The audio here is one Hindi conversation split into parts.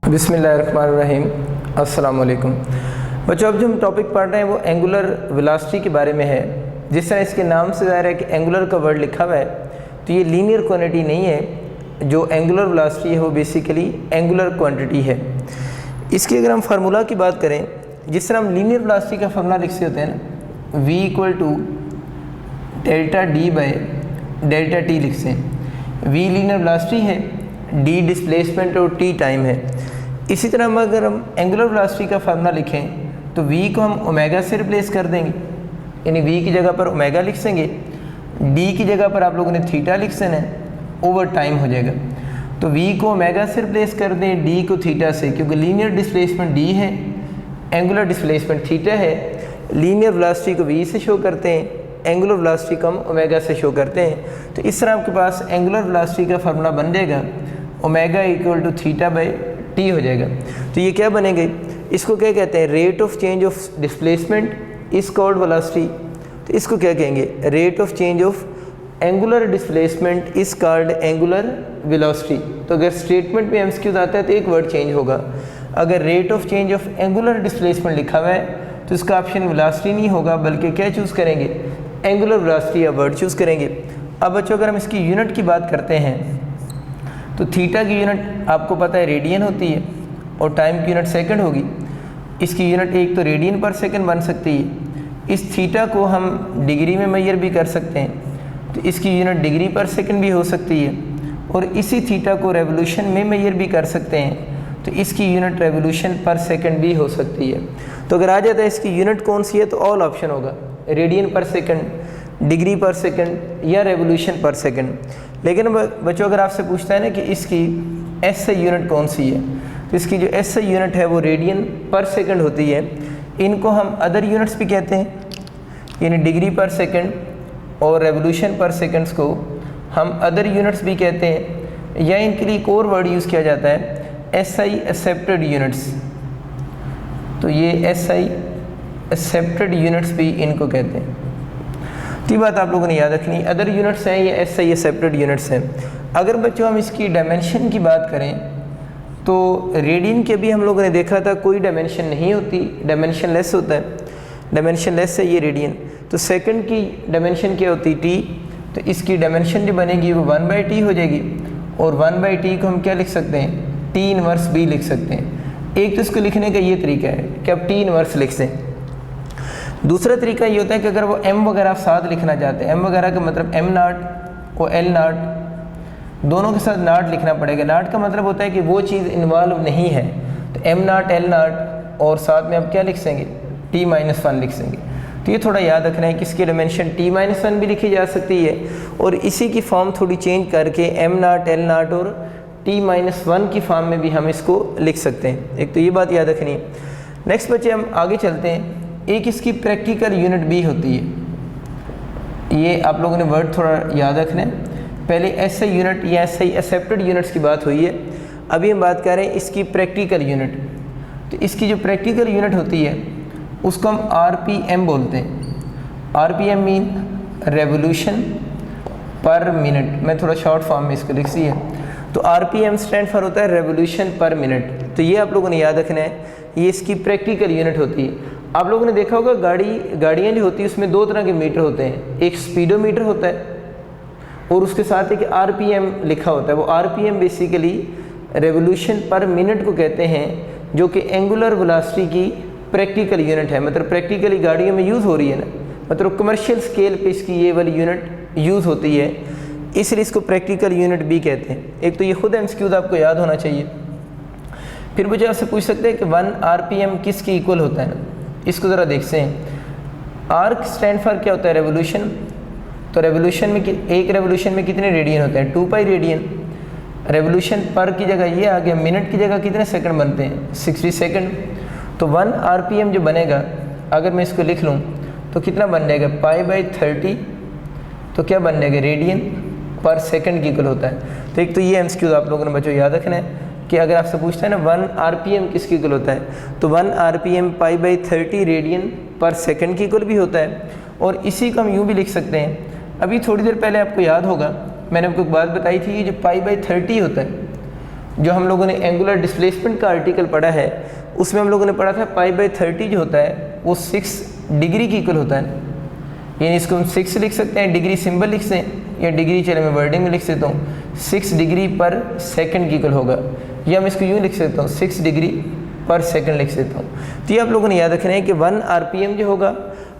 बिस्मिल्लाहिर्रहमानिर्रहीम। अस्सलाम वालेकुम बच्चों, अब जो हम टॉपिक पढ़ रहे हैं वो एंगुलर वेलोसिटी के बारे में है। जिस तरह इसके नाम से ज़ाहिर है कि एंगुलर का वर्ड लिखा हुआ है, तो ये लीनियर क्वांटिटी नहीं है। जो एंगुलर वेलोसिटी है वो बेसिकली एंगुलर क्वांटिटी है। इसकी अगर हम फार्मूला की बात करें, जिस तरह हम लीनियर वेलोसिटी का फार्मूला लिखते होते हैं ना, v = delta D by delta T लिखते हैं। v लीनियर वेलोसिटी है, d डिस्प्लेसमेंट और t टाइम है। इसी तरह अगर हम एंगुलर वेलोसिटी का फार्मूला लिखें तो v को हम ओमेगा से रिप्लेस कर देंगे, यानी v की जगह पर ओमेगा लिख देंगे, d की जगह पर आप लोगों ने थीटा लिख देना है, ओवर टाइम हो जाएगा। तो v को ओमेगा से रिप्लेस कर दें, d को थीटा से, क्योंकि लीनियर डिस्प्लेसमेंट d है, एंगुलर डिस्प्लेसमेंट थीटा है। लीनियर वेलोसिटी को v से शो करते हैं, एंगुलर वेलोसिटी को हम ओमेगा से शो करते हैं। तो इस तरह आपके पास एंगुलर वेलोसिटी का फार्मूला बन जाएगा, ओमेगा = थीटा बाई टी हो जाएगा। तो ये क्या बनेंगे, इसको क्या कहते हैं, rate of change of displacement is called velocity. तो इसको क्या कहेंगे, rate of change of angular displacement is called angular velocity. तो अगर स्टेटमेंट में एमसीक्यू आता है तो एक वर्ड चेंज होगा। अगर rate of change of angular displacement लिखा हुआ है तो इसका ऑप्शन वेलोसिटी नहीं होगा, बल्कि क्या चूज़ करेंगे, एंगुलर वेलोसिटी या वर्ड चूज़ करेंगे। अब बच्चों अगर हम इसकी यूनिट की बात करते हैं तो थीटा की यूनिट आपको पता है रेडियन होती है और टाइम की यूनिट सेकंड होगी। इसकी यूनिट एक तो रेडियन पर सेकंड बन सकती है। इस थीटा को हम डिग्री में मेजर भी कर सकते हैं, तो इसकी यूनिट डिग्री पर सेकंड भी हो सकती है। और इसी थीटा को रेवोल्यूशन में मेजर भी कर सकते हैं, तो इसकी यूनिट रेवोल्यूशन पर सेकंड भी हो सकती है। तो अगर आ जाता है इसकी यूनिट कौन सी है, तो ऑल ऑप्शन होगा, रेडियन पर सेकंड, डिग्री पर सेकंड या रेवोल्यूशन पर सेकंड। लेकिन बच्चों अगर आपसे पूछता है ना कि इसकी एसआई यूनिट कौन सी है, तो इसकी जो एसआई यूनिट है वो रेडियन पर सेकंड होती है। इनको हम अदर यूनिट्स भी कहते हैं, यानी डिग्री पर सेकंड और रेवोल्यूशन पर सेकंड्स को हम अदर यूनिट्स भी कहते हैं, या इनके लिए एक और वर्ड यूज़ किया जाता है, एसआई एक्सेप्टेड यूनिट्स। तो ये एसआई एक्सेप्टेड यूनिट्स भी इनको कहते हैं। तो ये बात आप लोगों ने याद रखनी, अदर यूनिट्स हैं या एसआई एक्सेप्टेड यूनिट्स हैं। अगर बच्चों हम इसकी डायमेंशन की बात करें तो रेडियन के भी हम लोगों ने देखा था कोई डायमेंशन नहीं होती, डायमेंशन लेस होता है, डायमेंशन लेस है ये रेडियन। तो सेकंड की डायमेंशन क्या होती, टी। तो इसकी डायमेंशन जो बनेगी वो 1/t हो जाएगी, और 1/t को हम क्या लिख सकते हैं, t इनवर्स b लिख सकते हैं। एक तो इसको लिखने का ये तरीका है कि आप t इनवर्स लिख दें। दूसरा तरीका ये होता है कि अगर वो m वगैरह आप साथ लिखना चाहते हैं, m वगैरह का मतलब m0 और l0 दोनों के साथ नॉट लिखना पड़ेगा। नॉट का मतलब होता है कि वो चीज़ इन्वॉल्व नहीं है, तो m0 l0 और साथ में आप क्या लिख देंगे, t-1 लिख देंगे। तो ये थोड़ा याद रखना है कि इसकी डायमेंशन t-1 भी लिखी जा सकती है, और इसी की फॉर्म थोड़ी चेंज करके m0 l0 और t-1 की फॉर्म में भी हम इसको लिख सकते हैं। एक तो ये बात याद रखनी है। नेक्स्ट बच्चे हम आगे चलते हैं। एक इसकी प्रैक्टिकल यूनिट भी होती है, ये आप लोगों ने वर्ड थोड़ा याद रखना है। पहले एसआई यूनिट या एसआई एक्सेप्टेड यूनिट्स की बात हुई है, अभी हम बात कर रहे हैं इसकी प्रैक्टिकल यूनिट। तो इसकी जो प्रैक्टिकल यूनिट होती है उसको हम आरपीएम बोलते हैं। आरपीएम मीन रेवोल्यूशन पर मिनट। मैं थोड़ा शॉर्ट फॉर्म में इसको लिख दी है। तो आरपीएम स्टैंड फॉर होता है रेवोल्यूशन पर मिनट। तो ये आप लोगों ने याद रखना है, ये इसकी प्रैक्टिकल यूनिट होती है। आप लोगों ने देखा होगा गाड़ियाँ जो होती है उसमें दो तरह के मीटर होते हैं, एक स्पीडोमीटर होता है और उसके साथ एक आरपीएम लिखा होता है। वो आरपीएम बेसिकली रेवोल्यूशन पर मिनट को कहते हैं, जो कि एंगुलर वेलोसिटी की प्रैक्टिकल यूनिट है। मतलब प्रैक्टिकली गाड़ियों में यूज़ हो रही है ना, मतलब कमर्शियल स्केल पे इसकी ये वाली यूनिट यूज़ होती है, इसलिए इसको प्रैक्टिकल यूनिट भी कहते हैं। एक तो ये खुद एमसीक्यू आपको याद होना चाहिए। फिर मुझे आपसे पूछ सकते हैं कि 1 आरपीएम किसके इक्वल होता है ना, इसको ज़रा देखते हैं। आर स्टैंड फॉर क्या होता है, रेवोल्यूशन। तो रेवोल्यूशन में एक रेवोल्यूशन में कितने रेडियन होते हैं, 2π रेडियन। रेवोल्यूशन पर की जगह ये आ गया, मिनट की जगह कितने सेकंड बनते हैं, 60 सेकंड। तो 1 आरपीएम जो बनेगा, अगर मैं इसको लिख लूँ तो कितना बन जाएगा, π/30। तो क्या बन जाएगा, रेडियन पर सेकंड की इक्वल होता है। तो एक तो ये एमसीक्यू आप लोगों ने बच्चों याद रखना है कि अगर आपसे पूछता है ना 1 RPM किसके इक्वल होता है, तो 1 RPM π/30 रेडियन पर सेकंड के इक्वल भी होता है। और इसी को हम यूँ भी लिख सकते हैं, अभी थोड़ी देर पहले आपको याद होगा मैंने आपको एक बात बताई थी, ये जो π/30 होता है, जो हम लोगों ने एंगुलर डिस्प्लेसमेंट का आर्टिकल पढ़ा है उसमें हम लोगों ने पढ़ा था π/30 जो होता है वो 6 डिग्री की इक्वल होता है। यानी इसको हम 6 लिख सकते हैं, डिग्री सिंबल लिख सकते हैं, या डिग्री चले मैं वर्डिंग में लिख सकता हूँ 6 डिग्री पर सेकंड की इक्वल होगा, या मैं इसको यूँ लिख सकता हूँ 6 डिग्री पर सेकंड लिख सकता हूँ। तो ये आप लोगों ने याद रखना है कि 1 RPM जो होगा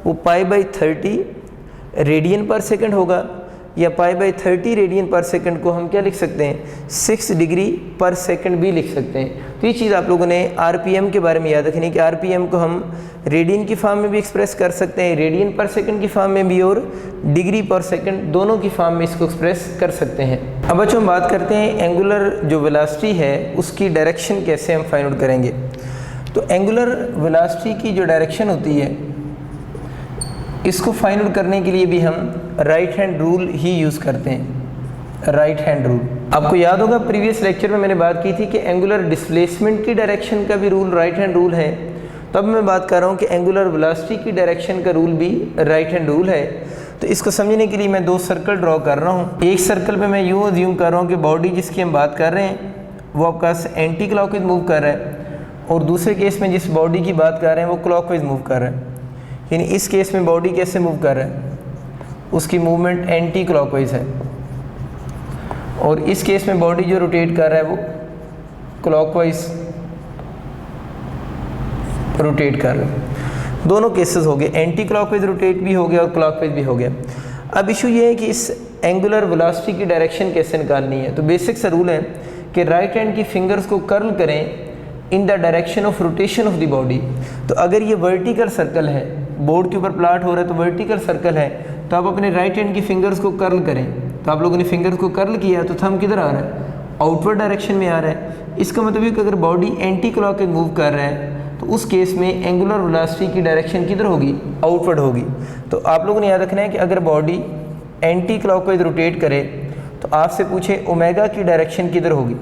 वो π/30 रेडियन पर सेकंड होगा, या π/30 रेडियन पर सेकंड को हम क्या लिख सकते हैं 6 डिग्री पर सेकंड भी लिख सकते हैं। तो ये चीज़ आप लोगों ने RPM के बारे में याद रखनी है कि RPM को हम रेडियन की फॉर्म में भी एक्सप्रेस कर सकते हैं, रेडियन पर सेकंड की फॉर्म में भी, और डिग्री पर सेकंड दोनों की फॉर्म में इसको एक्सप्रेस कर सकते हैं। अब बच्चों हम बात करते हैं एंगुलर जो वेलोसिटी है उसकी डायरेक्शन कैसे हम फाइंड आउट करेंगे। तो एंगुलर वेलोसिटी की जो डायरेक्शन होती है इसको फाइंड आउट करने के लिए भी हम राइट हैंड रूल ही यूज़ करते हैं, राइट हैंड रूल। आपको याद होगा प्रीवियस लेक्चर में मैंने बात की थी कि एंगुलर डिस्प्लेसमेंट की डायरेक्शन का भी रूल राइट हैंड रूल है, तब मैं बात कर रहा हूँ कि एंगुलर वेलोसिटी की डायरेक्शन का रूल भी राइट हैंड रूल है। तो इसको समझने के लिए मैं 2 सर्कल ड्रॉ कर रहा हूँ। एक सर्कल पे मैं यूँ अज्यूम कर रहा हूँ कि बॉडी जिसकी हम बात कर रहे हैं वो आपका एंटी क्लॉकवाइज मूव कर रहा है, और दूसरे केस में जिस बॉडी की बात कर रहे हैं वो क्लॉकवाइज मूव कर रहा है। यानी इस केस में बॉडी कैसे मूव कर रहा है, उसकी मूवमेंट एंटी क्लॉकवाइज है, और इस केस में बॉडी जो रोटेट कर रहा है वो क्लॉकवाइज रोटेट कर रहा है। दोनों केसेस हो गए, एंटी क्लॉकवाइज रोटेट भी हो गया और क्लॉकवाइज भी हो गया। अब इशू ये है कि इस एंगुलर वेलोसिटी की डायरेक्शन कैसे निकालनी है। तो बेसिक सा रूल है कि राइट हैंड की फिंगर्स को कर्ल करें in the direction of rotation of the body. तो अगर ये वर्टिकल सर्कल है, बोर्ड के ऊपर प्लाट हो रहा है तो वर्टिकल सर्कल है, तो आप अपने राइट हैंड की फिंगर्स को कर्ल करें। तो आप लोगों ने फिंगर्स को कर्ल किया तो थंब किधर आ रहा है, आउटवर्ड डायरेक्शन में आ रहा है। इसका मतलब है कि अगर बॉडी एंटी क्लॉकवाइज मूव कर रहा है तो उस केस में एंगुलर वेलोसिटी की डायरेक्शन किधर होगी, आउटवर्ड होगी। तो आप लोगों ने याद रखना है कि अगर बॉडी एंटी क्लॉकवाइज रोटेट करे तो आपसे पूछे ओमेगा की डायरेक्शन किधर होगी,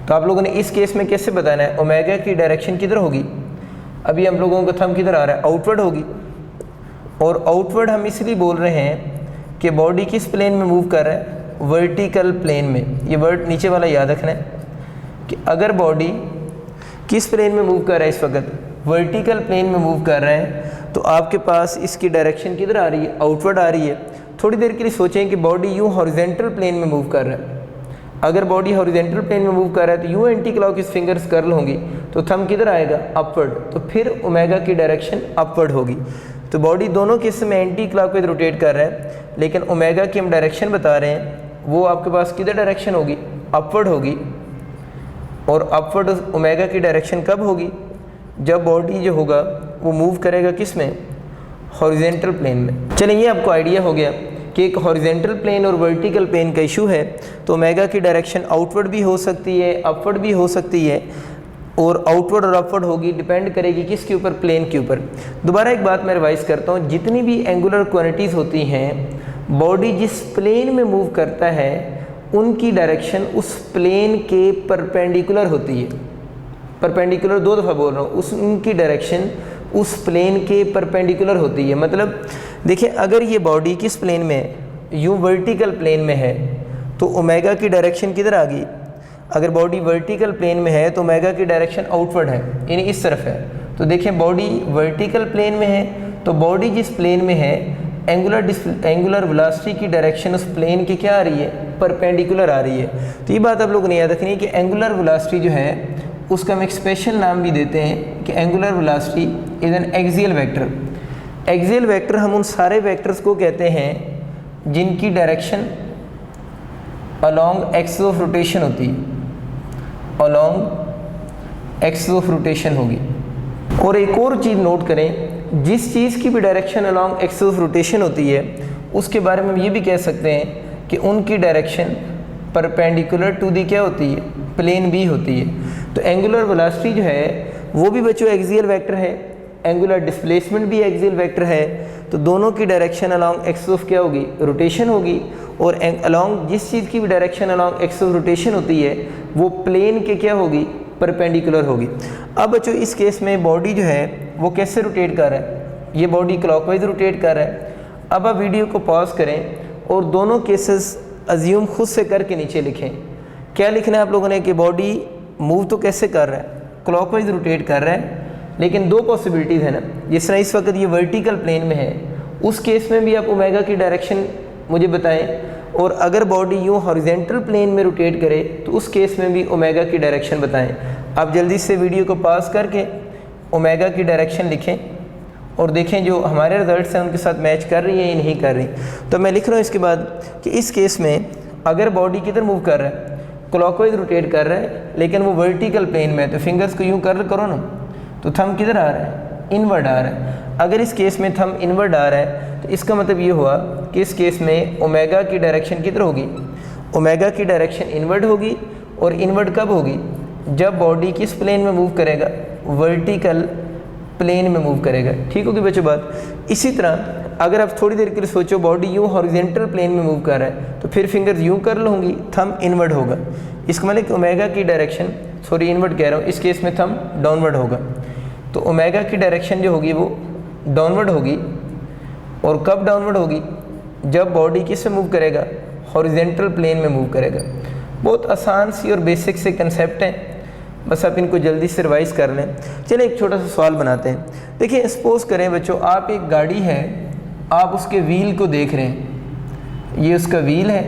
तो आप लोगों ने इस केस में कैसे बताना है ओमेगा की डायरेक्शन किधर होगी। अभी हम लोगों का थंब किधर आ रहा है, आउटवर्ड होगी। और आउटवर्ड हम इसलिए बोल रहे हैं कि बॉडी किस प्लेन में मूव कर रहा है, वर्टिकल प्लेन में। ये वर्ड नीचे वाला याद रखना है कि अगर बॉडी किस प्लेन में मूव कर रहा है, इस वक्त वर्टिकल प्लेन में मूव कर रहा है, तो आपके पास इसकी डायरेक्शन किधर आ रही है, आउटवर्ड आ रही है। थोड़ी देर के लिए सोचें कि बॉडी यूँ हॉरिजेंटल प्लेन में मूव कर रहा है। अगर बॉडी हॉरिजेंटल प्लेन में मूव कर रहा है तो यूँ एंटी क्लॉकवाइज फिंगर्स कर्ल होंगी, तो थंब किधर आएगा, अपवर्ड। तो फिर ओमेगा की डायरेक्शन अपवर्ड होगी। तो बॉडी दोनों केस में एंटी क्लॉकवाइज रोटेट कर रहा है, लेकिन ओमेगा की हम डायरेक्शन बता रहे हैं, वो आपके पास किधर डायरेक्शन होगी, अपवर्ड होगी। और अपवर्ड ओमेगा की डायरेक्शन कब होगी, जब बॉडी जो होगा वो मूव करेगा किस में, हॉरिजेंटल प्लेन में। चलिए ये आपको आइडिया हो गया कि एक हॉरिजेंटल प्लेन और वर्टिकल प्लेन का इशू है, तो ओमेगा की डायरेक्शन आउटवर्ड भी हो सकती है, अपवर्ड भी हो सकती है, और आउटवर्ड और अपवर्ड होगी, डिपेंड करेगी किसके ऊपर, प्लेन के ऊपर। दोबारा एक बात मैं रिवाइज करता हूँ, जितनी भी एंगुलर क्वांटिटीज़ होती हैं, बॉडी जिस प्लेन में मूव करता है उनकी डायरेक्शन उस प्लेन के परपेंडिकुलर होती है। परपेंडिकुलर 2 दफ़ा बोल रहा हूँ, उनकी डायरेक्शन उस प्लेन के परपेंडिकुलर होती है। मतलब देखिए अगर ये बॉडी किस प्लेन में है, यूँ वर्टिकल प्लेन में है, तो ओमेगा की डायरेक्शन किधर आ गई। अगर बॉडी वर्टिकल प्लेन में है तो ओमेगा की डायरेक्शन आउटवर्ड है, यानी इस तरफ है। तो देखें बॉडी वर्टिकल प्लेन में है, तो बॉडी जिस प्लेन में है एंगुलर वेलोसिटी की डायरेक्शन उस प्लेन की क्या आ रही है, परपेंडिकुलर आ रही है। तो ये बात आप लोगों ने याद रखनी है कि एंगुलर वेलोसिटी जो है उसका हम एक स्पेशल नाम भी देते हैं कि angular velocity is an axial vector. Axial vector हम उन सारे वेक्टर्स को कहते हैं जिनकी direction along axis of rotation होती है, अलोंग एक्सिस ऑफ रोटेशन होगी। और एक और चीज़ नोट करें, जिस चीज़ की भी direction along axis of rotation होती है उसके बारे में हम ये भी कह सकते हैं कि उनकी डायरेक्शन परपेंडिकुलर टू दी क्या होती है, प्लेन भी होती है। तो एंगुलर वेलोसिटी जो है वो भी बच्चों एक्सियल वेक्टर है, एंगुलर डिस्प्लेसमेंट भी एक्सियल वेक्टर है। तो दोनों की डायरेक्शन अलॉन्ग एक्सिस ऑफ क्या होगी, रोटेशन होगी। और अलॉन्ग जिस चीज़ की भी direction along axis of rotation होती है वो प्लेन के क्या होगी, परपेंडिकुलर होगी। अब बच्चों इस केस में बॉडी जो है वो कैसे रोटेट कर रहा है, ये बॉडी क्लॉकवाइज रोटेट कर रहा है। अब आप वीडियो को पॉज करें और दोनों केसेस अज्यूम खुद से करके नीचे लिखें। क्या लिखना है आप लोगों ने कि बॉडी मूव तो कैसे कर रहा है, क्लॉकवाइज रोटेट कर रहा है, लेकिन दो पॉसिबिलिटीज़ है ना। जिस तरह इस वक्त ये वर्टिकल प्लेन में है, उस केस में भी आप ओमेगा की डायरेक्शन मुझे बताएं, और अगर बॉडी यूँ हॉरिजेंटल प्लेन में रोटेट करे तो उस केस में भी ओमेगा की डायरेक्शन बताएं। आप जल्दी से वीडियो को पास करके ओमेगा की डायरेक्शन लिखें और देखें जो हमारे रिजल्ट्स हैं उनके साथ मैच कर रही है या नहीं कर रही। तो मैं लिख रहा हूँ इसके बाद कि इस केस में अगर बॉडी किधर मूव कर रहा है, क्लॉकवाइज रोटेट कर रहा है, लेकिन वो वर्टिकल प्लेन में है, तो फिंगर्स को यूँ कर करो ना, तो थंब किधर आ रहा है, इनवर्ड आ रहा है। अगर इस केस में थंब इनवर्ड आ रहा है तो इसका मतलब ये हुआ कि इस केस में ओमेगा की डायरेक्शन किधर होगी, ओमेगा की डायरेक्शन इनवर्ड होगी। और इनवर्ड कब होगी, जब बॉडी किस प्लेन में मूव करेगा, वर्टिकल प्लेन में मूव करेगा। ठीक होगी बच्चों बात। इसी तरह अगर आप थोड़ी देर के लिए सोचो बॉडी यूँ हॉरिजेंटल प्लेन में मूव कर रहा है, तो फिर फिंगर्स यूँ कर लूँगी, थंब इनवर्ड होगा। इसका मतलब कि ओमेगा की डायरेक्शन, सॉरी इनवर्ड कह रहा हूँ, इस केस में थंब डाउनवर्ड होगा। तो ओमेगा की डायरेक्शन जो होगी वो डाउनवर्ड होगी। और कब डाउनवर्ड होगी, जब बॉडी किस में मूव करेगा, हॉरिजेंटल प्लेन में मूव करेगा। बहुत आसान सी और बेसिक से कंसेप्ट हैं, बस आप इनको जल्दी से रिवाइज कर लें। चलिए एक छोटा सा सवाल बनाते हैं। देखिए सपोज करें बच्चों, आप एक गाड़ी है, आप उसके व्हील को देख रहे हैं, ये उसका व्हील है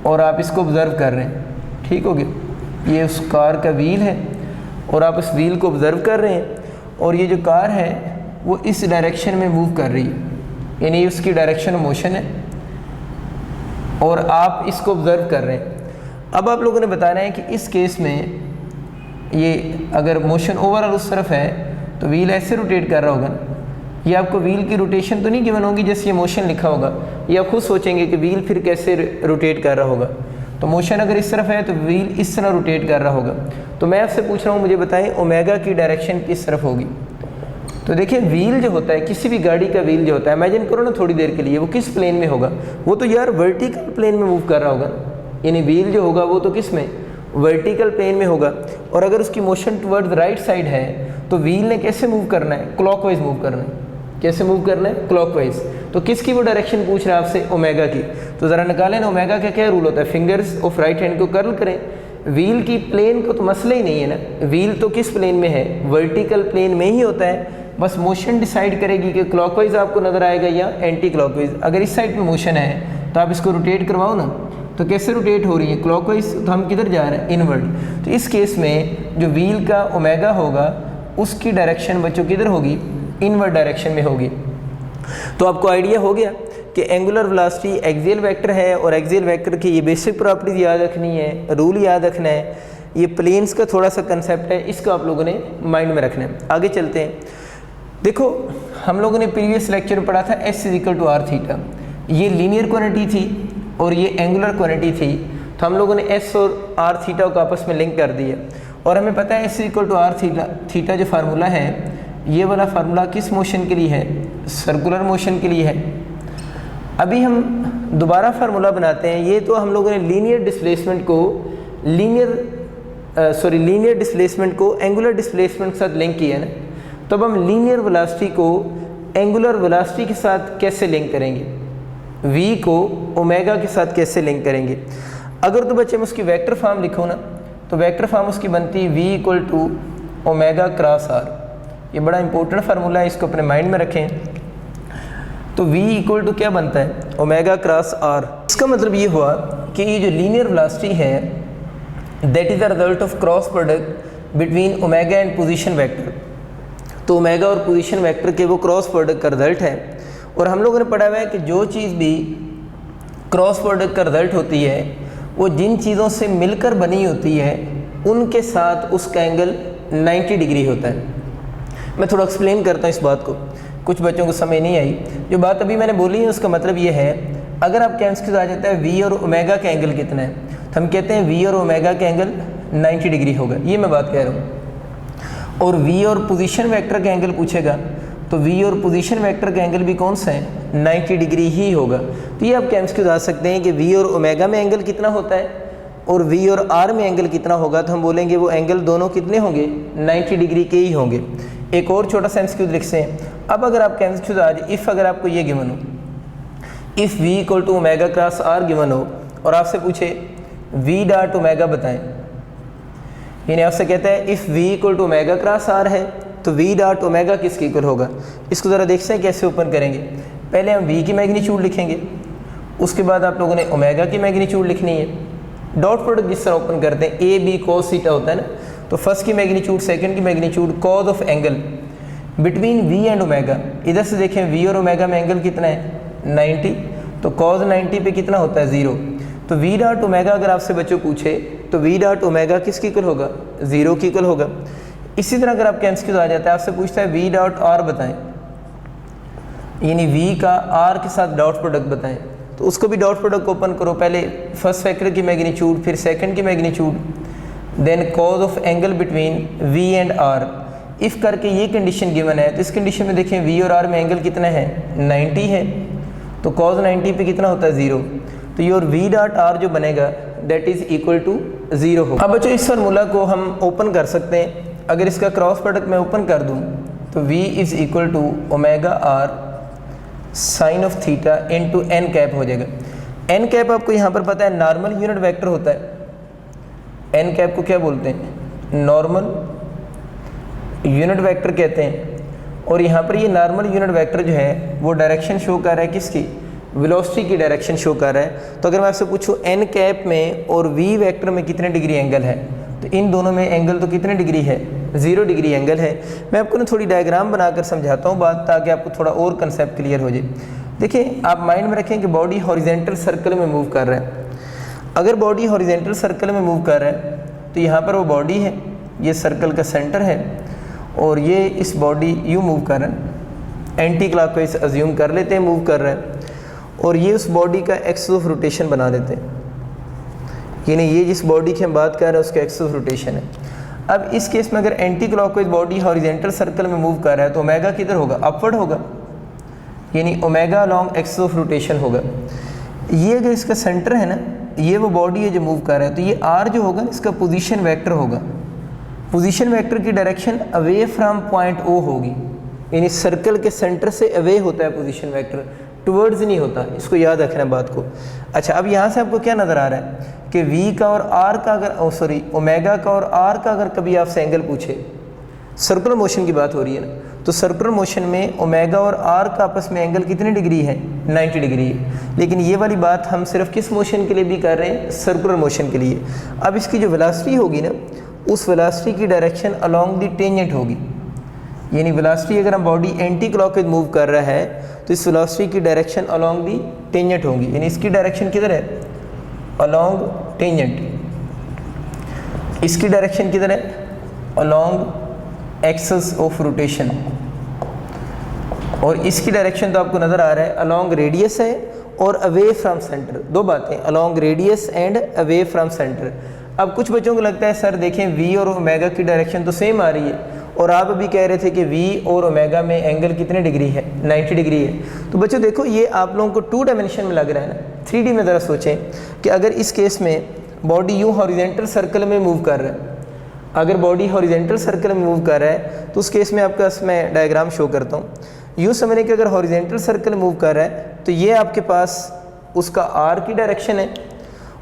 और आप इसको ऑब्ज़र्व कर रहे हैं। ठीक हो गया, ये उस कार का व्हील है और आप उस व्हील को ऑब्ज़र्व कर रहे हैं, और ये जो कार है वो इस डायरेक्शन में मूव कर रही है, यानी उसकी डायरेक्शन मोशन है और आप इसको ऑब्ज़र्व कर रहे हैं। अब आप लोगों ने बताना है कि इस केस में ये अगर मोशन ओवरऑल उस तरफ है तो व्हील ऐसे रोटेट कर रहा होगा। ये आपको व्हील की रोटेशन तो नहीं गिवन होगी जैसे ये मोशन लिखा होगा, ये आप खुद सोचेंगे कि व्हील फिर कैसे रोटेट कर रहा होगा। तो मोशन अगर इस तरफ है तो व्हील इस तरह रोटेट कर रहा होगा। तो मैं आपसे पूछ रहा हूँ, मुझे बताएं ओमेगा की डायरेक्शन किस तरफ होगी। तो देखिए व्हील जो होता है, किसी भी गाड़ी का व्हील जो होता है, इमेजिन करो ना थोड़ी देर के लिए, वो किस प्लेन में होगा, वो तो यार वर्टिकल प्लेन में मूव कर रहा होगा। यानी व्हील जो होगा वो तो किस में, वर्टिकल प्लेन में होगा। और अगर उसकी मोशन टुवर्ड्स राइट साइड है तो व्हील ने कैसे मूव करना है, क्लॉकवाइज मूव करना है। कैसे मूव करना है, क्लॉकवाइज। तो किसकी वो डायरेक्शन पूछ रहा है आपसे, ओमेगा की। तो ज़रा निकालें ना, ओमेगा का क्या रूल होता है, फिंगर्स ऑफ राइट हैंड को कर्ल करें। व्हील की प्लेन को तो मसला ही नहीं है ना, व्हील तो किस प्लेन में है, वर्टिकल प्लेन में ही होता है। बस मोशन डिसाइड करेगी कि क्लॉकवाइज आपको नज़र आएगा या एंटी क्लॉकवाइज। अगर इस साइड में मोशन है तो आप इसको रोटेट करवाओ ना, तो कैसे रोटेट हो रही है, क्लॉकवाइज। तो हम किधर जा रहे हैं, इनवर्ड। तो इस केस में जो व्हील का ओमेगा होगा उसकी डायरेक्शन बच्चों किधर होगी, इनवर्ड डायरेक्शन में होगी। तो आपको आइडिया हो गया कि एंगुलर वेलोसिटी एक्सियल वेक्टर है, और एक्सियल वेक्टर की ये बेसिक प्रॉपर्टीज याद रखनी है, रूल याद रखना है। ये प्लेन्स का थोड़ा सा कंसेप्ट है, इसको आप लोगों ने माइंड में रखना है। आगे चलते हैं। देखो हम लोगों ने प्रीवियस लेक्चर में पढ़ा था S = R थीटा। ये लीनियर क्वांटिटी थी और ये एंगुलर क्वांटिटी थी। तो हम लोगों ने S और R थीटा को आपस में लिंक कर दिया, और हमें पता है S = R थीटा जो फार्मूला है, ये वाला फार्मूला किस मोशन के लिए है, सर्कुलर मोशन के लिए है। अभी हम दोबारा फार्मूला बनाते हैं। ये तो हम लोगों ने लीनियर डिस्प्लेसमेंट को एंगुलर डिस्प्लेसमेंट के साथ लिंक किया है ना। तो अब हम लीनियर वेलोसिटी को एंगुलर वेलोसिटी के साथ कैसे लिंक करेंगे, v को ओमेगा के साथ कैसे लिंक करेंगे। अगर तो बच्चे मैं उसकी वेक्टर फॉर्म लिखूँ ना, तो वेक्टर फॉर्म उसकी बनती है v = ओमेगा क्रॉस r। ये बड़ा इंपॉर्टेंट फार्मूला है, इसको अपने माइंड में रखें। तो v = क्या बनता है, ओमेगा क्रॉस r। इसका मतलब ये हुआ कि ये जो लीनियर वेलोसिटी है that is the result of cross product between omega and position vector. तो ओमेगा और पोजीशन वेक्टर के वो क्रॉस प्रोडक्ट का रिजल्ट है। और हम लोगों ने पढ़ा हुआ है कि जो चीज़ भी क्रॉस प्रोडक्ट का रिजल्ट होती है वो जिन चीज़ों से मिलकर बनी होती है उनके साथ उसका एंगल 90 डिग्री होता है। मैं थोड़ा एक्सप्लेन करता हूँ इस बात को, कुछ बच्चों को समझ नहीं आई। जो बात अभी मैंने बोली है उसका मतलब ये है, अगर आप कैंसिल आ जाता है v और ओमेगा का एंगल कितना है, तो हम कहते हैं v और ओमेगा का एंगल 90 डिग्री होगा, ये मैं बात कह रहा हूँ। और v और पोजीशन वेक्टर का एंगल पूछेगा तो v और पोजीशन वेक्टर का एंगल भी कौन सा है, 90 डिग्री ही होगा। तो ये आप केमिस्ट्री बता सकते हैं कि v और ओमेगा में एंगल कितना होता है और v और r में एंगल कितना होगा, तो हम बोलेंगे वो एंगल दोनों कितने होंगे, 90 डिग्री के ही होंगे। एक और छोटा सा एमसीक्यू लिखते हैं। अब अगर आप केमिस्ट्री आज इफ़ अगर आपको ये गिवन हो, if v equal to omega cross r given हो और आपसे पूछे v डॉट ओमेगा बताएं, यानी आपसे कहता है if v equal to omega cross r है तो v डॉट ओमेगा किसके इक्वल होगा। इसको ज़रा देखते हैं कैसे ओपन करेंगे। पहले हम v की मैग्नीट्यूड लिखेंगे, उसके बाद आप लोगों ने ओमेगा की मैग्नीट्यूड लिखनी है। डॉट प्रोडक्ट जिस तरह ओपन करते हैं ए बी कोस थीटा होता है ना, तो फर्स्ट की मैग्नीट्यूड सेकंड की magnitude cause of angle between v and omega. इधर से देखें v और ओमेगा में एंगल कितना है, 90, तो कॉज 90 पे कितना होता है, 0। तो v डॉट ओमेगा अगर आपसे बच्चों पूछे तो v डॉट ओमेगा किसकी इक्वल होगा, 0 की इक्वल होगा। इसी तरह अगर आपके एमसीक्यू आ जाता है, आपसे पूछता है v डॉट r बताएं, यानी v का r के साथ डॉट प्रोडक्ट बताएं, तो उसको भी डॉट प्रोडक्ट ओपन करो। पहले फर्स्ट फैक्टर की मैग्नीट्यूड, फिर सेकंड की magnitude, then cos of angle between v and r। If करके ये कंडीशन गिवन है, तो इस कंडीशन में देखें v और r में एंगल कितना है, 90 है, तो कॉज 90 पे कितना होता है, 0। तो ये और v डॉट r जो बनेगा दैट इज़ इक्वल टू 0 हो। अब बच्चों इस फार्मूला को हम ओपन कर सकते हैं। अगर इसका क्रॉस प्रोडक्ट मैं ओपन कर दूं तो v is equal to omega r sine of theta into n cap हो जाएगा। n कैप आपको यहाँ पर पता है नॉर्मल यूनिट वेक्टर होता है। n कैप को क्या बोलते हैं, नॉर्मल यूनिट वेक्टर कहते हैं। और यहाँ पर ये नॉर्मल यूनिट वेक्टर जो है वो डायरेक्शन शो कर रहा है किसकी, वेलोसिटी की डायरेक्शन शो कर रहा है। तो अगर मैं आपसे पूछूं n कैप में और v वेक्टर में कितने डिग्री एंगल है, तो इन दोनों में एंगल तो कितने डिग्री है, 0 डिग्री एंगल है। मैं आपको ना थोड़ी डायग्राम बनाकर समझाता हूँ बात, ताकि आपको थोड़ा और कंसेप्ट क्लियर हो जाए। देखिए आप माइंड में रखें कि बॉडी हॉरिजेंटल सर्कल में मूव कर रहा है। अगर बॉडी हॉरिजेंटल सर्कल में मूव कर रहा है तो यहाँ पर वो बॉडी है, ये सर्कल का सेंटर है, और ये इस बॉडी यूँ मूव कर रहा है, एंटी क्लॉकवाइज अज्यूम कर लेते हैं मूव कर रहा है, और ये उस बॉडी का एक्सिस ऑफ रोटेशन बना देते हैं, यानी ये जिस बॉडी की हम बात कर रहे हैं उसका एक्सिस ऑफ रोटेशन है। अब इस केस में अगर anti clockwise body horizontal circle में मूव कर रहा है तो ओमेगा किधर होगा, अपवर्ड होगा, यानी omega along axis of rotation होगा। ये अगर इसका सेंटर है ना, ये वो बॉडी है जो मूव कर रहा है, तो ये r जो होगा इसका पोजीशन वेक्टर होगा। पोजीशन वेक्टर की direction away from point O होगी, यानी सर्कल के सेंटर से अवे होता है पोजीशन वेक्टर, टुवर्ड्स नहीं होता। इसको याद रखना बात को। अच्छा, अब यहाँ से आपको क्या नज़र आ रहा है कि v का और r का अगर ओमेगा का और r का अगर कभी आपसे एंगल पूछे, सर्कुलर मोशन की बात हो रही है ना, तो सर्कुलर मोशन में ओमेगा और r का आपस में एंगल कितने डिग्री है, 90 डिग्री है। लेकिन ये वाली बात हम सिर्फ किस मोशन के लिए भी कर रहे हैं, सर्कुलर मोशन के लिए। अब इसकी जो वेलोसिटी होगी ना, उस वेलोसिटी की डायरेक्शन अलोंग द टेंजेंट होगी, यानी वेलोसिटी अगर हम बॉडी एंटी क्लॉकवाइज मूव कर रहा है तो इस वेलोसिटी की डायरेक्शन अलोंग दी टेंजेंट होगी, यानी इसकी डायरेक्शन किधर है, अलोंग टेंजेंट। इसकी डायरेक्शन किधर है, अलोंग एक्सिस ऑफ रोटेशन। और इसकी डायरेक्शन तो आपको नज़र आ रहा है अलोंग रेडियस है और अवे फ्रॉम सेंटर, दो बातें, along radius and away from centre. अब कुछ बच्चों को लगता है सर देखें v और ओमेगा की डायरेक्शन तो सेम आ रही है, और आप अभी कह रहे थे कि v और ओमेगा में एंगल कितने डिग्री है, 90 डिग्री है। तो बच्चों देखो ये आप लोगों को 2 डायमेंशन में लग रहा है ना, 3D में ज़रा सोचें कि अगर इस केस में बॉडी यूँ हॉरिजेंटल सर्कल में मूव कर रहा है, अगर बॉडी हॉरिजेंटल सर्कल में मूव कर रहा है तो उस केस में आपका मैं डायग्राम शो करता हूँ। यूँ समझने कि अगर हॉरिजेंटल सर्कल मूव कर रहा है तो ये आपके पास उसका r की डायरेक्शन है,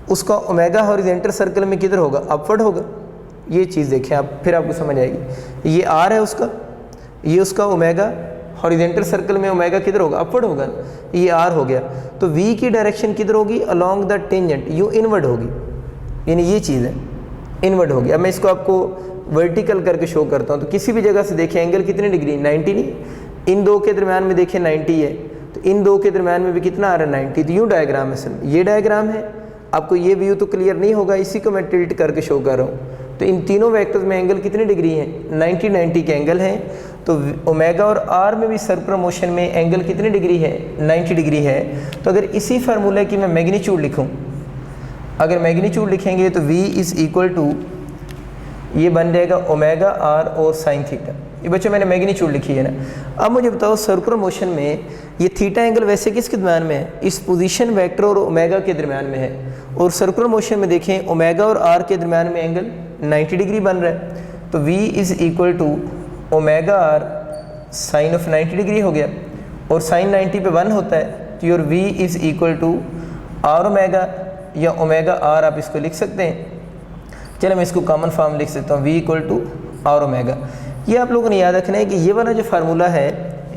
उसका ओमेगा हॉरिजेंटल सर्कल में किधर होगा, अपवर्ड होगा। ये चीज़ देखें आप, फिर आपको समझ आएगी। ये r है उसका, ये उसका ओमेगा हॉरिजेंटल सर्कल में ओमेगा किधर होगा, अपवर्ड होगा, ये r हो गया। तो v की डायरेक्शन किधर होगी, along the tangent, you inward होगी, यानी ये चीज़ है इनवर्ड होगी। अब मैं इसको आपको वर्टिकल करके शो करता हूँ। तो किसी भी जगह से देखें एंगल कितने डिग्री, 90 नहीं, इन दो के दरम्यान में देखें 90 है, तो इन दो के दरम्यान में भी कितना आ रहा है, 90। तो यूँ डायग्राम है सर, ये डायग्राम है। आपको ये व्यू तो क्लियर नहीं होगा, इसी को मैं टिल्ट करके शो कर रहा हूँ। तो इन तीनों वेक्टर्स में एंगल कितने डिग्री हैं, 90 के एंगल हैं। तो ओमेगा और r में भी सर्कुलर मोशन में एंगल कितने डिग्री है, 90 डिग्री है। तो अगर इसी फार्मूले की मैं मैग्नीट्यूड लिखूँ, अगर मैग्नीट्यूड लिखेंगे तो v इज़ इक्वल टू, ये बन जाएगा ओमेगा r और साइन थीटा, ये बच्चों मैंने मैग्नीट्यूड लिखी है ना। अब मुझे बताओ सर्कुलर मोशन में ये थीटा एंगल वैसे किसके दरम्यान में है, इस पोजीशन वेक्टर और ओमेगा के दरम्यान में है, और सर्कुलर मोशन में देखें ओमेगा और आर के दरम्यान में एंगल 90 डिग्री बन रहा है। तो v is equal to omega r sine of 90 degree हो गया, और साइन 90 पे 1 होता है, तो your v is equal to r omega या ओमेगा आर आप इसको लिख सकते हैं। चलो मैं इसको कॉमन फॉर्म लिख सकता हूँ, v equal to r omega. ये आप लोगों ने याद रखना है कि ये वाला जो फार्मूला है,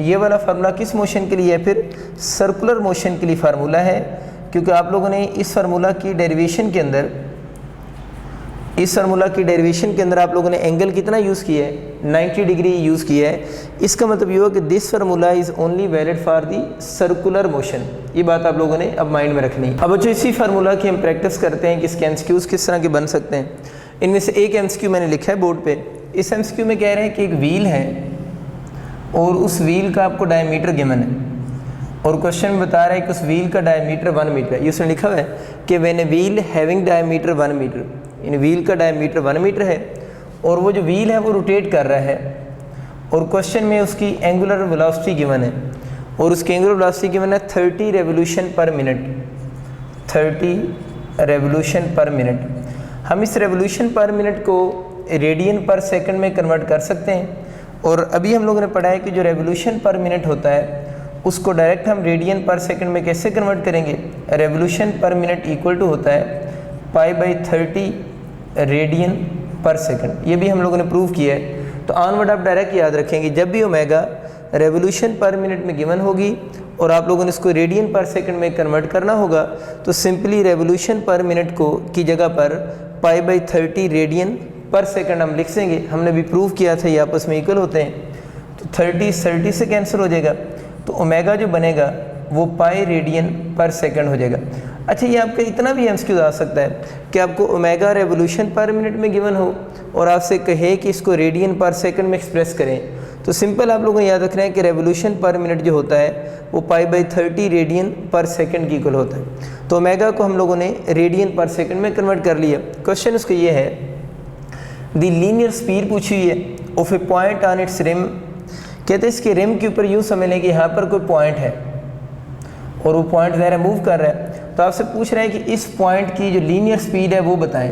ये वाला फार्मूला किस मोशन के लिए है, फिर सर्कुलर मोशन के लिए फार्मूला है, क्योंकि आप लोगों ने इस फार्मूला की डेरिवेशन के अंदर आप लोगों ने एंगल कितना यूज़ किया है, 90 डिग्री यूज़ किया है। इसका मतलब ये हो कि this formula is only valid for the circular motion. ये बात आप लोगों ने अब माइंड में रखनी है। अब बच्चों इसी फार्मूला की हम प्रैक्टिस करते हैं कि इसके एमसीक्यूज़ किस तरह के बन सकते हैं। इनमें से एक एमसीक्यू मैंने लिखा है बोर्ड पे। इस एमसीक्यू में कह रहे हैं कि एक व्हील है और उस व्हील का आपको डायमीटर गिवन है, और क्वेश्चन में बता रहा है कि उस व्हील का डायमीटर 1 मीटर है। ये उसने लिखा हुआ है कि when a wheel having diameter 1 metre, इन व्हील का डायमीटर 1 मीटर है और वो जो व्हील है वो रोटेट कर रहा है, और क्वेश्चन में उसकी एंगुलर वेलोसिटी गिवन है, और उसकी एंगुलर वेलोसिटी गिवन है 30 रेवोल्यूशन पर मिनट, 30 रेवोल्यूशन पर मिनट। हम इस रेवोल्यूशन पर मिनट को रेडियन पर सेकंड में कन्वर्ट कर सकते हैं, और अभी हम लोगों ने पढ़ा है कि जो रेवोल्यूशन पर मिनट होता है उसको डायरेक्ट हम रेडियन पर सेकंड में कैसे कन्वर्ट करेंगे। रेवोल्यूशन पर मिनट इक्वल टू होता है π/30 रेडियन पर सेकंड। ये भी हम लोगों ने प्रूव किया है। तो ऑनवर्ड आप डायरेक्ट याद रखेंगे, जब भी ओमेगा रेवोल्यूशन पर मिनट में गिवन होगी और आप लोगों ने इसको रेडियन पर सेकंड में कन्वर्ट करना होगा, तो सिंपली रेवोल्यूशन पर मिनट को की जगह पर π/30 रेडियन पर सेकंड हम लिख देंगे। हमने भी प्रूव किया था ये आपस में इक्वल होते हैं, तो 30 से कैंसिल हो जाएगा, तो ओमेगा जो बनेगा वो पाई रेडियन पर सेकंड हो जाएगा। अच्छा, ये आपका इतना भी एमसीक्यू आ सकता है कि आपको ओमेगा रेवोल्यूशन पर मिनट में गिवन हो और आपसे कहे कि इसको रेडियन पर सेकंड में एक्सप्रेस करें, तो सिंपल आप लोगों को याद रखना है कि रेवोल्यूशन पर मिनट जो होता है वो π/30 रेडियन पर सेकंड की इक्वल होता है। तो ओमेगा को हम लोगों ने रेडियन पर सेकंड में कन्वर्ट कर लिया। क्वेश्चन उसका ये है, द लीनियर स्पीड पूछी हुई है of a point on its rim. कहते हैं इसके रिम के ऊपर यूँ समझ लें कि यहाँ पर कोई पॉइंट है और वो पॉइंट ज़रा मूव कर रहा है, तो आपसे पूछ रहे हैं कि इस पॉइंट की जो लीनियर स्पीड है वो बताएं।